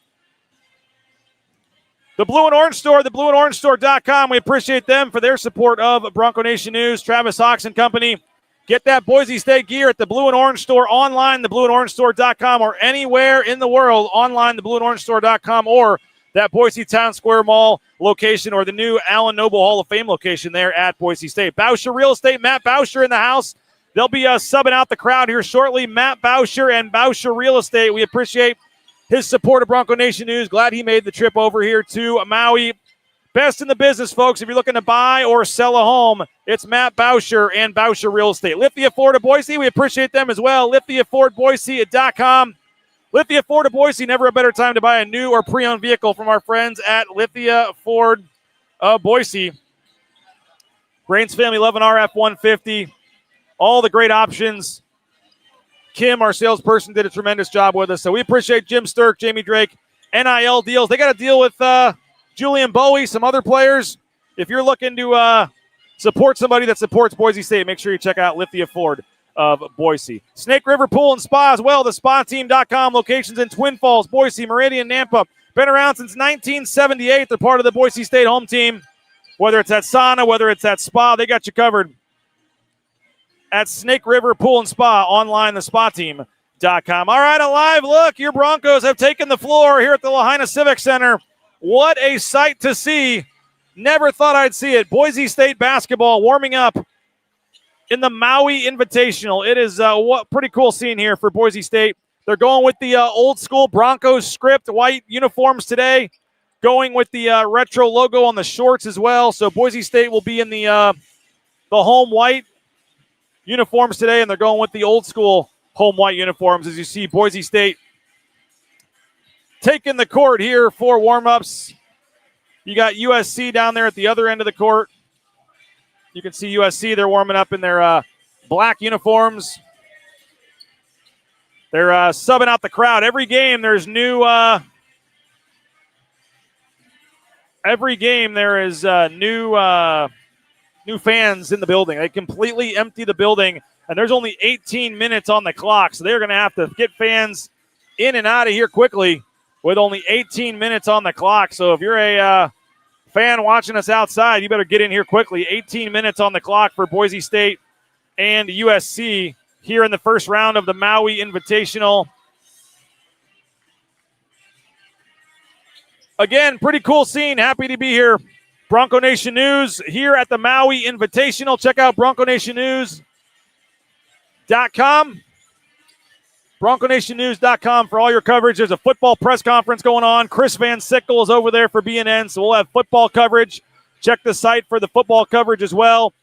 S6: The Blue and Orange Store, theblueandorange.com. We appreciate them for their support of Bronco Nation News. Travis Hawks and company. Get that Boise State gear at the Blue and Orange Store online, theblueandorangestore.com, or anywhere in the world online, theblueandorangestore.com, or that Boise Town Square Mall location, or the new Allen Noble Hall of Fame location there at Boise State. Bauscher Real Estate, Matt Bauscher in the house. They'll be subbing out the crowd here shortly. Matt Bauscher and Bauscher Real Estate. We appreciate his support of Bronco Nation News. Glad he made the trip over here to Maui. Best in the business, folks. If you're looking to buy or sell a home, it's Matt Bauscher and Bauscher Real Estate. Lithia Ford of Boise, we appreciate them as well. LithiaFordBoise.com. Lithia Ford of Boise, never a better time to buy a new or pre-owned vehicle from our friends at Lithia Ford of Boise. Grains Family 11R F-150. All the great options. Kim, our salesperson, did a tremendous job with us. So we appreciate Jim Sturk, Jamie Drake, NIL deals. They got to deal with Julian Bowie, some other players. If you're looking to support somebody that supports Boise State, make sure you check out Lithia Ford of Boise. Snake River Pool and Spa as well, thespateam.com. Locations in Twin Falls, Boise, Meridian, Nampa. Been around since 1978. They're part of the Boise State home team. Whether it's at sauna, whether it's at spa, they got you covered. At Snake River Pool and Spa, online, thespateam.com. All right, a live look. Your Broncos have taken the floor here at the Lahaina Civic Center. What a sight to see. Never thought I'd see it. Boise State basketball warming up in the Maui Invitational. It is pretty cool scene here for Boise State. They're going with the old school Broncos script, white uniforms today, going with the retro logo on the shorts as well. So Boise State will be in the home white uniforms today, and they're going with the old school home white uniforms. As you see, Boise State taking the court here for warm-ups. You got USC down there at the other end of the court. You can see USC, they're warming up in their black uniforms. They're subbing out the crowd. Every game there's new new fans in the building. They completely empty the building, and there's only 18 minutes on the clock, so they're going to have to get fans in and out of here quickly with only 18 minutes on the clock. So if you're a fan watching us outside, you better get in here quickly. 18 minutes on the clock for Boise State and USC here in the first round of the Maui Invitational. Again, pretty cool scene. Happy to be here. Bronco Nation News here at the Maui Invitational. Check out BroncoNationNews.com. BroncoNationNews.com for all your coverage. There's a football press conference going on. Chris Van Sickle is over there for BNN, so we'll have football coverage. Check the site for the football coverage as well.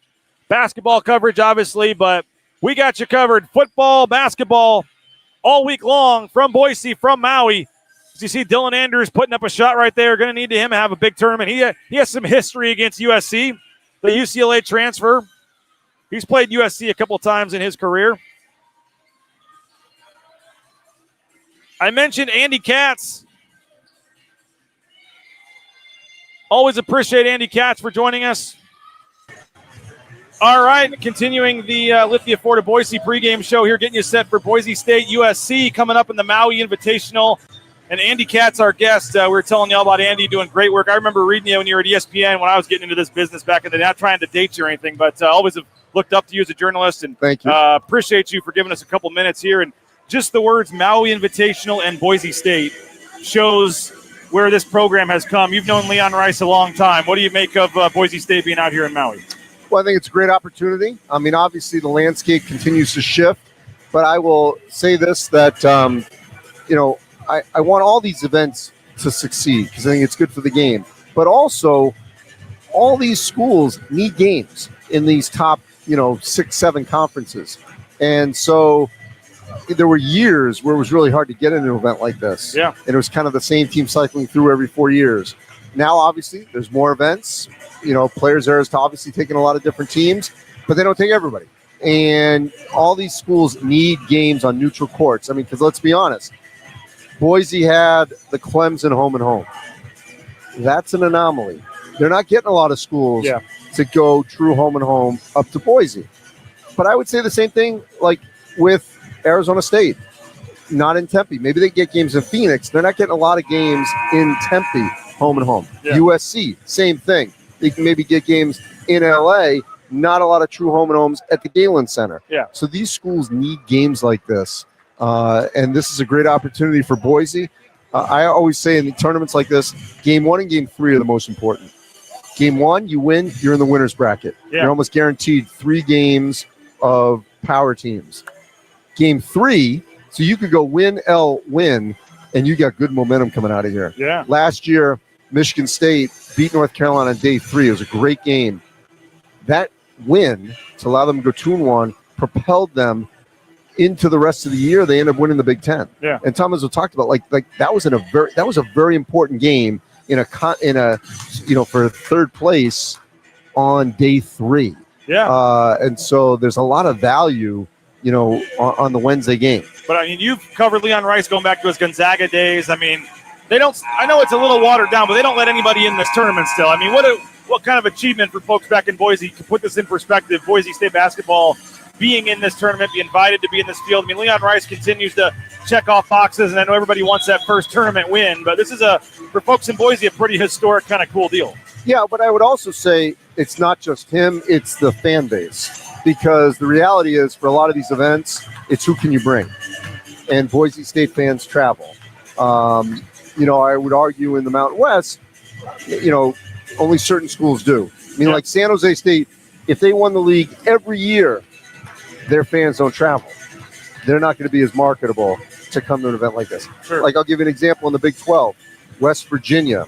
S6: Basketball coverage, obviously, but we got you covered. Football, basketball, all week long from Boise, from Maui. As you see, Dylan Andrews putting up a shot right there. Going to need him to have a big tournament. He has some history against USC, the UCLA transfer. He's played USC a couple times in his career. I mentioned Andy Katz. Always appreciate Andy Katz for joining us. All right, continuing the Lithia Ford of Boise pregame show here, getting you set for Boise State USC coming up in the Maui Invitational. And Andy Katz, our guest, we were telling you all about Andy doing great work. I remember reading you when you were at ESPN when I was getting into this business back in the day. Not trying to date you or anything, but always have looked up to you as a journalist. And
S10: thank you.
S6: Appreciate you for giving us a couple minutes here. And just the words Maui Invitational and Boise State shows where this program has come. You've known Leon Rice a long time. What do you make of Boise State being out here in Maui?
S10: Well, I think it's a great opportunity. I mean, obviously the landscape continues to shift, but I will say this, that, I want all these events to succeed because I think it's good for the game. But also, all these schools need games in these top, 6-7 conferences. And so there were years where it was really hard to get into an event like this.
S6: Yeah.
S10: And it was kind of the same team cycling through every 4 years. Now, obviously, there's more events. Players are obviously taking a lot of different teams, but they don't take everybody. And all these schools need games on neutral courts. I mean, because let's be honest, Boise had the Clemson home and home. That's an anomaly. They're not getting a lot of schools to go true home and home up to Boise. But I would say the same thing like with Arizona State, not in Tempe. Maybe they get games in Phoenix. They're not getting a lot of games in Tempe, home and home. Yeah. USC, same thing. They can maybe get games in LA, not a lot of true home and homes at the Galen Center.
S6: Yeah.
S10: So these schools need games like this. And this is a great opportunity for Boise. I always say in the tournaments like this, game 1 and game 3 are the most important. Game 1, you win, you're in the winner's bracket. Yeah. You're almost guaranteed 3 games of power teams. Game 3, so you could go win, and you got good momentum coming out of here.
S6: Yeah.
S10: Last year, Michigan State beat North Carolina on day 3. It was a great game. That win, to allow them to go 2-1, propelled them into the rest of the year. They ended up winning the Big Ten.
S6: Yeah.
S10: And Thomas talked about like that was a very important game for third place on day 3.
S6: Yeah.
S10: And so there's a lot of value, on the Wednesday game.
S6: But I mean, you've covered Leon Rice going back to his Gonzaga days. I mean, I know it's a little watered down, but they don't let anybody in this tournament still. I mean, what kind of achievement for folks back in Boise to put this in perspective? Boise State basketball being in this tournament, be invited to be in this field. I mean, Leon Rice continues to check off boxes, and I know everybody wants that first tournament win, but this is for folks in Boise, a pretty historic kind of cool deal.
S10: Yeah, but I would also say it's not just him, it's the fan base, because the reality is for a lot of these events, it's who can you bring, and Boise State fans travel. I would argue in the Mountain West, only certain schools do. I mean, like San Jose State, if they won the league every year, their fans don't travel. They're not going to be as marketable to come to an event like this.
S6: Sure.
S10: Like, I'll give you an example in the Big 12. West Virginia.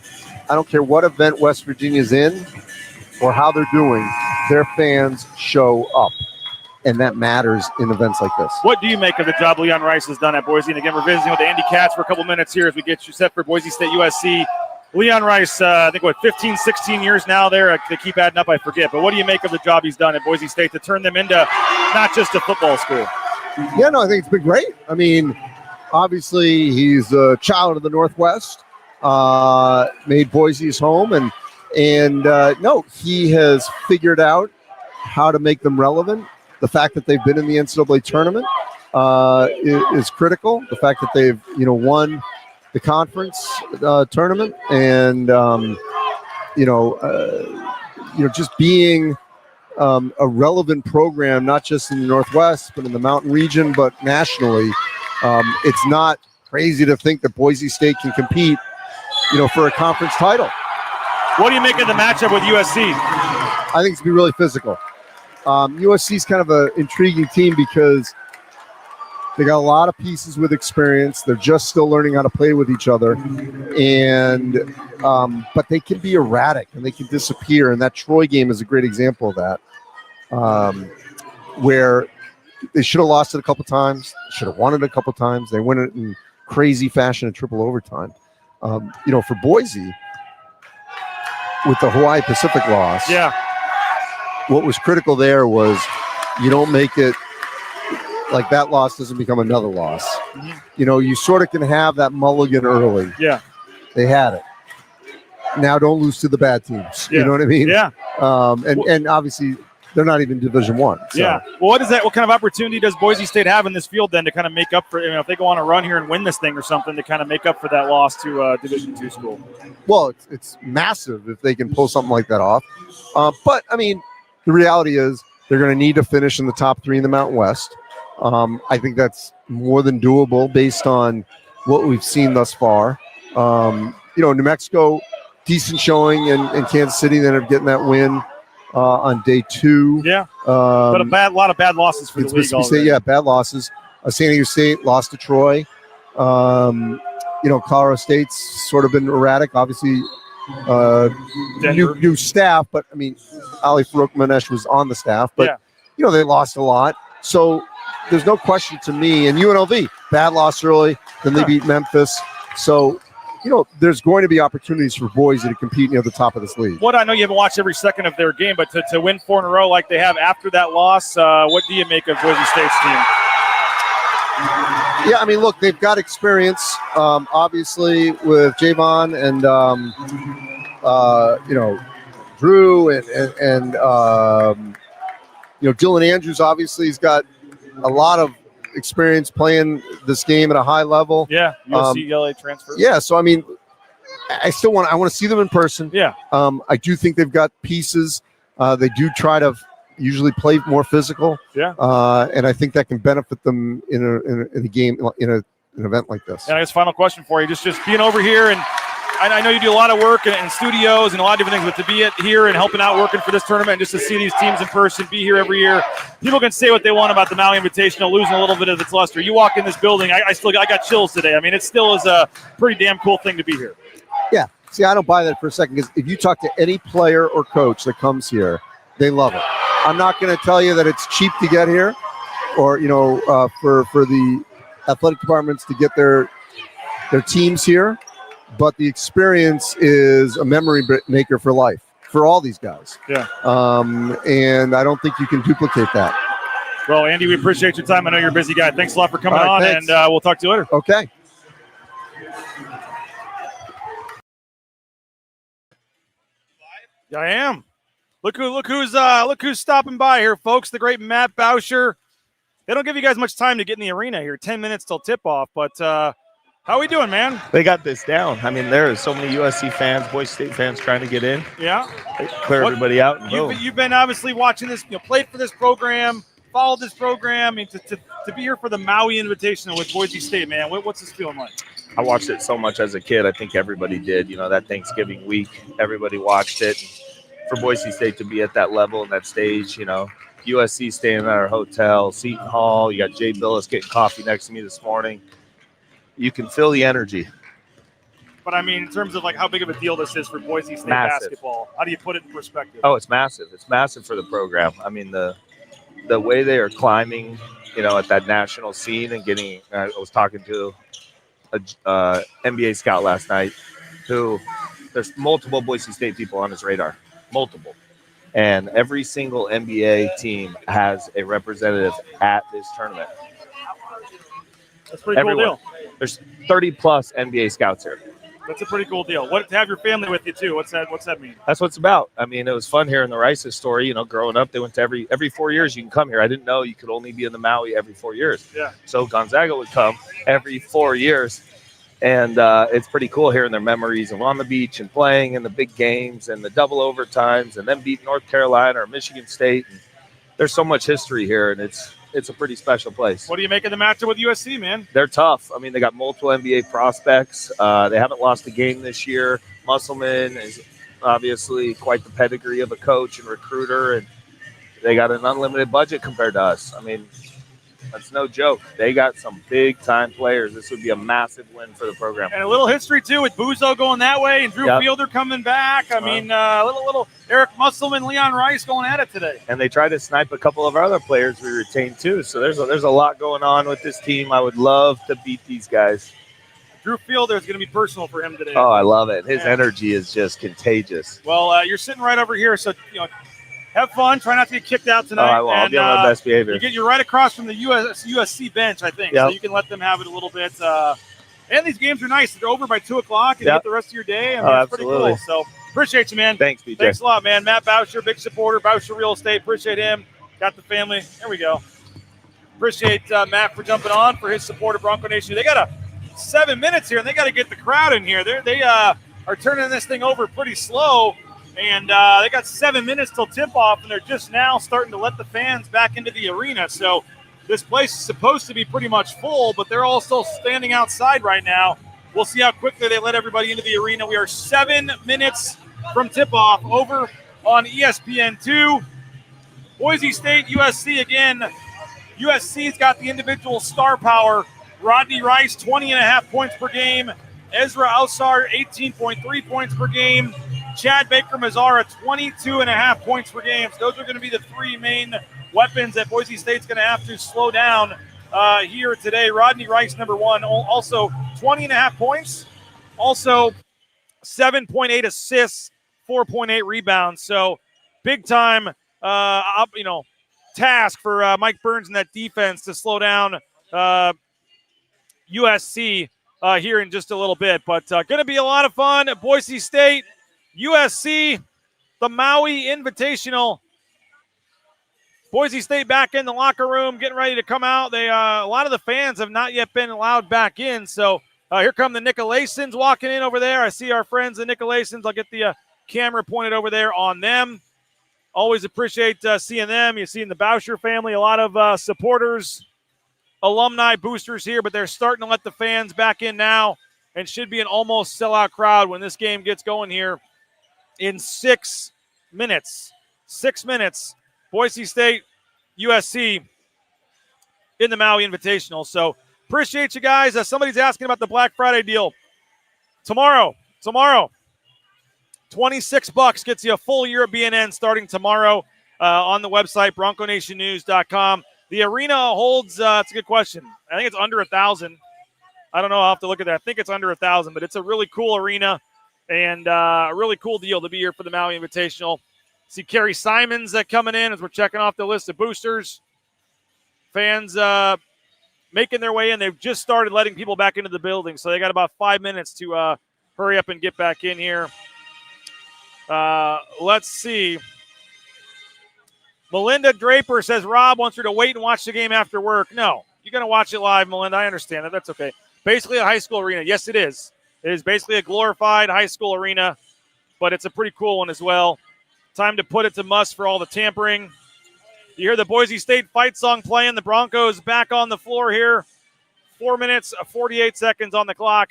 S10: I don't care what event West Virginia's in or how they're doing, their fans show up. and that matters in events like this.
S6: What do you make of the job Leon Rice has done at Boise? And again, we're visiting with Andy Katz for a couple minutes here as we get you set for Boise State USC. Leon Rice, I think, 15, 16 years now there. They keep adding up, I forget. But what do you make of the job he's done at Boise State to turn them into not just a football school?
S10: Yeah, no, I think it's been great. I mean, obviously, he's a child of the Northwest, made Boise his home, and no, he has figured out how to make them relevant. The fact that they've been in the NCAA tournament is critical. The fact that they've, won the conference tournament, and just being a relevant program, not just in the Northwest, but in the Mountain region, but nationally. It's not crazy to think that Boise State can compete, for a conference title.
S6: What do you make of the matchup with USC?
S10: I think it's going to be really physical. USC is kind of an intriguing team because they got a lot of pieces with experience. They're just still learning how to play with each other, and but they can be erratic and they can disappear. And that Troy game is a great example of that, where they should have lost it a couple times, should have won it a couple times. They win it in crazy fashion in triple overtime. For Boise, with the Hawaii Pacific loss, what was critical there was you don't make it like that loss doesn't become another loss. Mm-hmm. You sort of can have that mulligan early.
S6: Yeah.
S10: They had it. Now don't lose to the bad teams.
S6: Yeah.
S10: You know what I mean?
S6: Yeah.
S10: And obviously they're not even Division I. So.
S6: Yeah. Well, what kind of opportunity does Boise State have in this field then to kind of make up for, if they go on a run here and win this thing or something, to kind of make up for that loss to Division II school?
S10: Well, it's massive if they can pull something like that off. But I mean, the reality is they're going to need to finish in the top 3 in the Mountain West. I think that's more than doable based on what we've seen thus far. New Mexico, decent showing in Kansas City. They ended up getting that win on day 2.
S6: Yeah, but a lot of bad losses for the league already.
S10: Yeah, bad losses. San Diego State lost to Troy. Colorado State's sort of been erratic. Obviously, new staff, but I mean, Ali Farouk-Manesh was on the staff, but they lost a lot. So there's no question to me. And UNLV, bad loss early, then they beat Memphis. So, there's going to be opportunities for Boise to compete near the top of this league.
S6: I know you haven't watched every second of their game, but to win 4 in a row like they have after that loss, what do you make of Boise State's team?
S10: Yeah, I mean, look, they've got experience, obviously, with Javon and, Drew and Dylan Andrews, obviously, he's got a lot of experience playing this game at a high level.
S6: Yeah, USC, LA transfer.
S10: Yeah, so, I mean, I want to see them in person.
S6: Yeah.
S10: I do think they've got pieces. They do try to usually play more physical.
S6: Yeah.
S10: And I think that can benefit them in a game, in an event like this.
S6: And I guess final question for you, just being over here, and I know you do a lot of work in studios and a lot of different things, but to be here and helping out working for this tournament and just to see these teams in person, be here every year, people can say what they want about the Maui Invitational losing a little bit of its luster. You walk in this building, I got chills today. I mean, it still is a pretty damn cool thing to be here.
S10: Yeah. See, I don't buy that for a second, because if you talk to any player or coach that comes here, they love it. I'm not going to tell you that it's cheap to get here, or for the athletic departments to get their teams here, but the experience is a memory maker for life for all these guys.
S6: Yeah.
S10: And I don't think you can duplicate that.
S6: Well, Andy, we appreciate your time. I know you're a busy guy. Thanks a lot for coming on,
S10: thanks.
S6: and we'll talk to you later.
S10: Okay.
S6: Yeah, I am. Look who's stopping by here, folks. The great Matt Bauscher. They don't give you guys much time to get in the arena here. 10 minutes till tip-off, but how we doing, man?
S12: They got this down. I mean, there are so many USC fans, Boise State fans trying to get in.
S6: Yeah.
S12: They clear everybody out. And
S6: you've been obviously watching this, played for this program, followed this program. I mean, to be here for the Maui Invitational with Boise State, man, what's this feeling like?
S12: I watched it so much as a kid. I think everybody did. That Thanksgiving week, everybody watched it. For Boise State to be at that level and that stage, USC staying at our hotel, Seton Hall. You got Jay Billis getting coffee next to me this morning. You can feel the energy.
S6: But I mean, in terms of how big of a deal this is for Boise State
S12: massive.
S6: Basketball, how do you put it in perspective?
S12: Oh, it's massive. It's massive for the program. I mean, the the way they are climbing, at that national scene and getting. I was talking to a NBA scout last night, who there's multiple Boise State people on his radar, multiple, and every single NBA team has a representative at this tournament.
S6: That's a pretty cool deal.
S12: There's 30 plus NBA scouts here.
S6: That's a pretty cool deal. What to have your family with you too? What's that mean?
S12: That's what it's about. I mean, it was fun hearing the Rice's story. Growing up, they went to every 4 years you can come here. I didn't know you could only be in the Maui every 4 years.
S6: Yeah.
S12: So Gonzaga would come every 4 years, and it's pretty cool hearing their memories of on the beach and playing in the big games and the double overtimes, and then beat North Carolina or Michigan State. And there's so much history here, and it's a pretty special place.
S6: What do you make of the matchup with USC, man?
S12: They're tough. I mean, they got multiple NBA prospects. They haven't lost a game this year. Musselman is obviously quite the pedigree of a coach and recruiter, and they got an unlimited budget compared to us. I mean, that's no joke. They got some big-time players. This would be a massive win for the program.
S6: And a little history, too, with Buzo going that way and Drew Fielder coming back. I mean, little Eric Musselman, Leon Rice going at it today.
S12: And they tried to snipe a couple of our other players we retained, too. So there's a lot going on with this team. I would love to beat these guys.
S6: Drew Fielder is going to be personal for him today.
S12: Oh, I love it. His energy is just contagious.
S6: Well, you're sitting right over here, so, have fun. Try not to get kicked out tonight.
S12: I will. I'll be on my best behavior.
S6: You're right across from the USC bench, I think.
S12: Yep.
S6: So you can let them have it a little bit. And these games are nice. They're over by 2 o'clock, and you get the rest of your day. I mean, it's pretty cool. So appreciate you, man.
S12: Thanks, BJ.
S6: Thanks a lot, man. Matt Bauscher, big supporter. Bauscher Real Estate. Appreciate him. Got the family. There we go. Appreciate Matt for jumping on for his support of Bronco Nation. They got 7 minutes here, and they got to get the crowd in here. They are turning this thing over pretty slow. And they got 7 minutes till tip-off, and they're just now starting to let the fans back into the arena. So this place is supposed to be pretty much full, but they're all still standing outside right now. We'll see how quickly they let everybody into the arena. We are 7 minutes from tip-off over on ESPN2. Boise State, USC again. USC's got the individual star power. Rodney Rice, 20.5 points per game. Ezra Outsar, 18.3 points per game. Chad Baker-Mazara, 22.5 points per game. So those are going to be the three main weapons that Boise State's going to have to slow down here today. Rodney Rice, number one, also 20.5 points. Also 7.8 assists, 4.8 rebounds. So big time, task for Mike Burns and that defense to slow down USC here in just a little bit. But going to be a lot of fun at Boise State. USC, the Maui Invitational. Boise State back in the locker room, getting ready to come out. They a lot of the fans have not yet been allowed back in. So here come the Nicolaisons walking in over there. I see our friends, the Nicolaisons. I'll get the camera pointed over there on them. Always appreciate seeing them. You're seeing the Bauscher family, a lot of supporters, alumni, boosters here, but they're starting to let the fans back in now and should be an almost sellout crowd when this game gets going here in 6 minutes. 6 minutes. Boise State, USC in the Maui Invitational. So appreciate you guys. Somebody's asking about the Black Friday deal. Tomorrow, $26 gets you a full year of BNN starting tomorrow on the website, BroncoNationNews.com. The arena holds, it's a good question. I think it's under 1,000. I don't know. I'll have to look at that. I think it's under 1,000, but it's a really cool arena and a really cool deal to be here for the Maui Invitational. See Kerry Simons coming in as we're checking off the list of boosters. Fans making their way in. They've just started letting people back into the building, so they got about 5 minutes to hurry up and get back in here. Let's see. Melinda Draper says Rob wants her to wait and watch the game after work. No, you're going to watch it live, Melinda. I understand that. That's okay. Basically a high school arena. Yes, it is. It is basically a glorified high school arena, but it's a pretty cool one as well. Time to put it to must for all the tampering. You hear the Boise State fight song playing. The Broncos back on the floor here. 4 minutes, 48 seconds on the clock.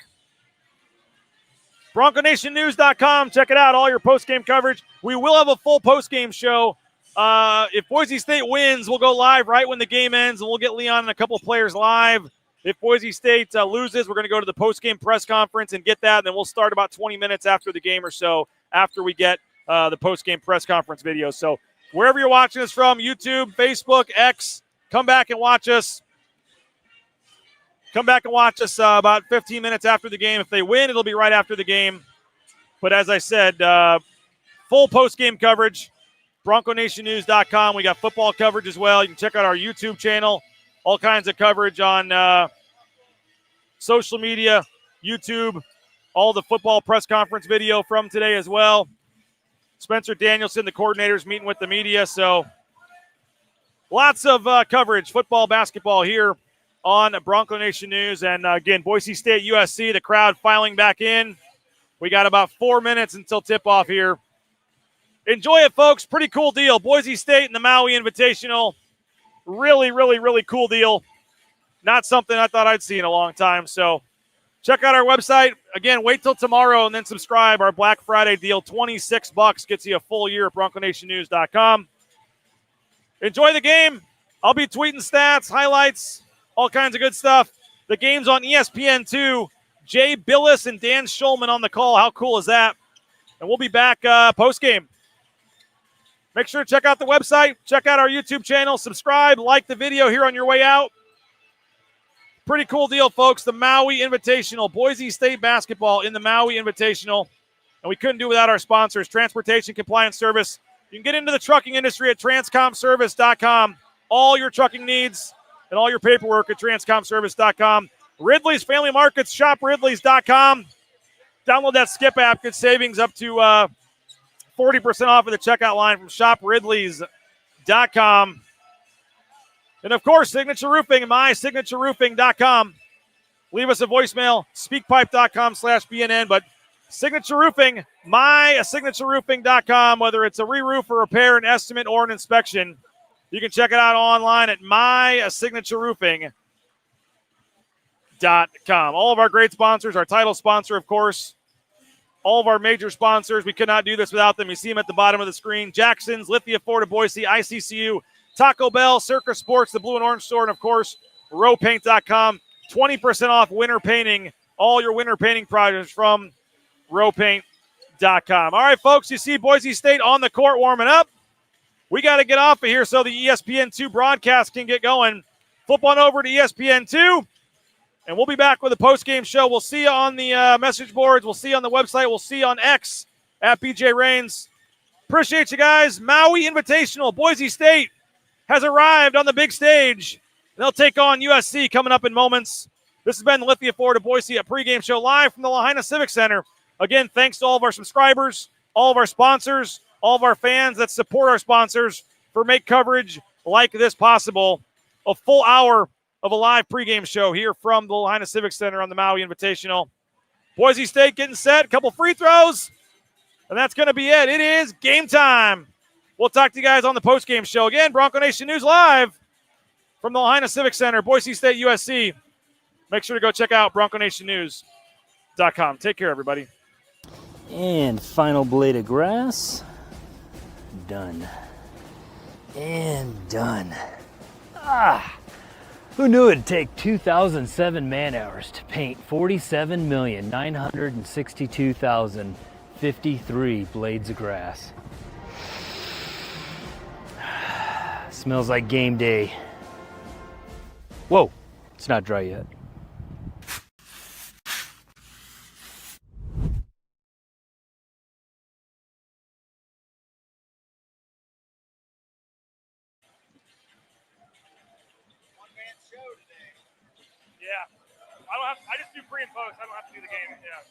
S6: BroncoNationNews.com. Check it out. All your post-game coverage. We will have a full post-game show. If Boise State wins, we'll go live right when the game ends, and we'll get Leon and a couple of players live. If Boise State loses, we're going to go to the post-game press conference and get that, and then we'll start about 20 minutes after the game or so after we get the post-game press conference video. So Wherever you're watching us from, YouTube, Facebook, X, come back and watch us. Come back and watch us about 15 minutes after the game. If they win, it'll be right after the game. But as I said, full post-game coverage, BroncoNationNews.com. We got football coverage as well. You can check out our YouTube channel. All kinds of coverage on social media, YouTube, all the football press conference video from today as well. Spencer Danielson, the coordinator's meeting with the media. So lots of coverage, football, basketball here on Bronco Nation News. And again, Boise State, USC, the crowd filing back in. We got about 4 minutes until tip-off here. Enjoy it, folks. Pretty cool deal. Boise State and the Maui Invitational. Really, really, really cool deal. Not something I thought I'd see in a long time. So check out our website. Again, wait till tomorrow and then subscribe. Our Black Friday deal, $26, gets you a full year at BroncoNationNews.com. Enjoy the game. I'll be tweeting stats, highlights, all kinds of good stuff. The game's on ESPN2. Jay Billis and Dan Schulman on the call. How cool is that? And we'll be back post-game. Make sure to check out the website. Check out our YouTube channel. Subscribe. Like the video here on your way out. Pretty cool deal, folks. The Maui Invitational. Boise State basketball in the Maui Invitational. And we couldn't do without our sponsors. Transportation Compliance Service. You can get into the trucking industry at transcomservice.com. All your trucking needs and all your paperwork at transcomservice.com. Ridley's Family Markets, shopridleys.com. Download that Skip app. Good savings up to 40% off of the checkout line from shopridleys.com. And, of course, Signature Roofing, mysignatureroofing.com. Leave us a voicemail, speakpipe.com/BNN. But Signature Roofing, mysignatureroofing.com, whether it's a re-roof, a repair, an estimate, or an inspection, you can check it out online at mysignatureroofing.com. All of our great sponsors, our title sponsor, of course, all of our major sponsors. We could not do this without them. You see them at the bottom of the screen. Jackson's, Lithia, Ford of Boise, ICCU, Taco Bell, Circus Sports, the Blue and Orange Store, and, of course, rowpaint.com. 20% off winter painting, all your winter painting projects from rowpaint.com. All right, folks, you see Boise State on the court warming up. We got to get off of here so the ESPN2 broadcast can get going. Flip on over to ESPN2. And we'll be back with a post-game show. We'll see you on the message boards. We'll see you on the website. We'll see you on X at BJ Rains. Appreciate you guys. Maui Invitational. Boise State has arrived on the big stage. They'll take on USC coming up in moments. This has been the Lithia Ford of Boise, a pregame show live from the Lahaina Civic Center. Again, thanks to all of our subscribers, all of our sponsors, all of our fans that support our sponsors for make coverage like this possible. A full hour of a live pregame show here from the Lahaina Civic Center on the Maui Invitational. Boise State getting set, a couple free throws, and that's going to be it. It is game time. We'll talk to you guys on the postgame show. Again, Bronco Nation News live from the Lahaina Civic Center, Boise State, USC. Make sure to go check out BroncoNationNews.com. Take care, everybody.
S9: And final blade of grass. Done. And done. Who knew it'd take 2,007 man-hours to paint 47,962,053 blades of grass? Smells like game day. Whoa, it's not dry yet.
S6: Yeah. I just do pre and post. I don't have to do the game. Yeah.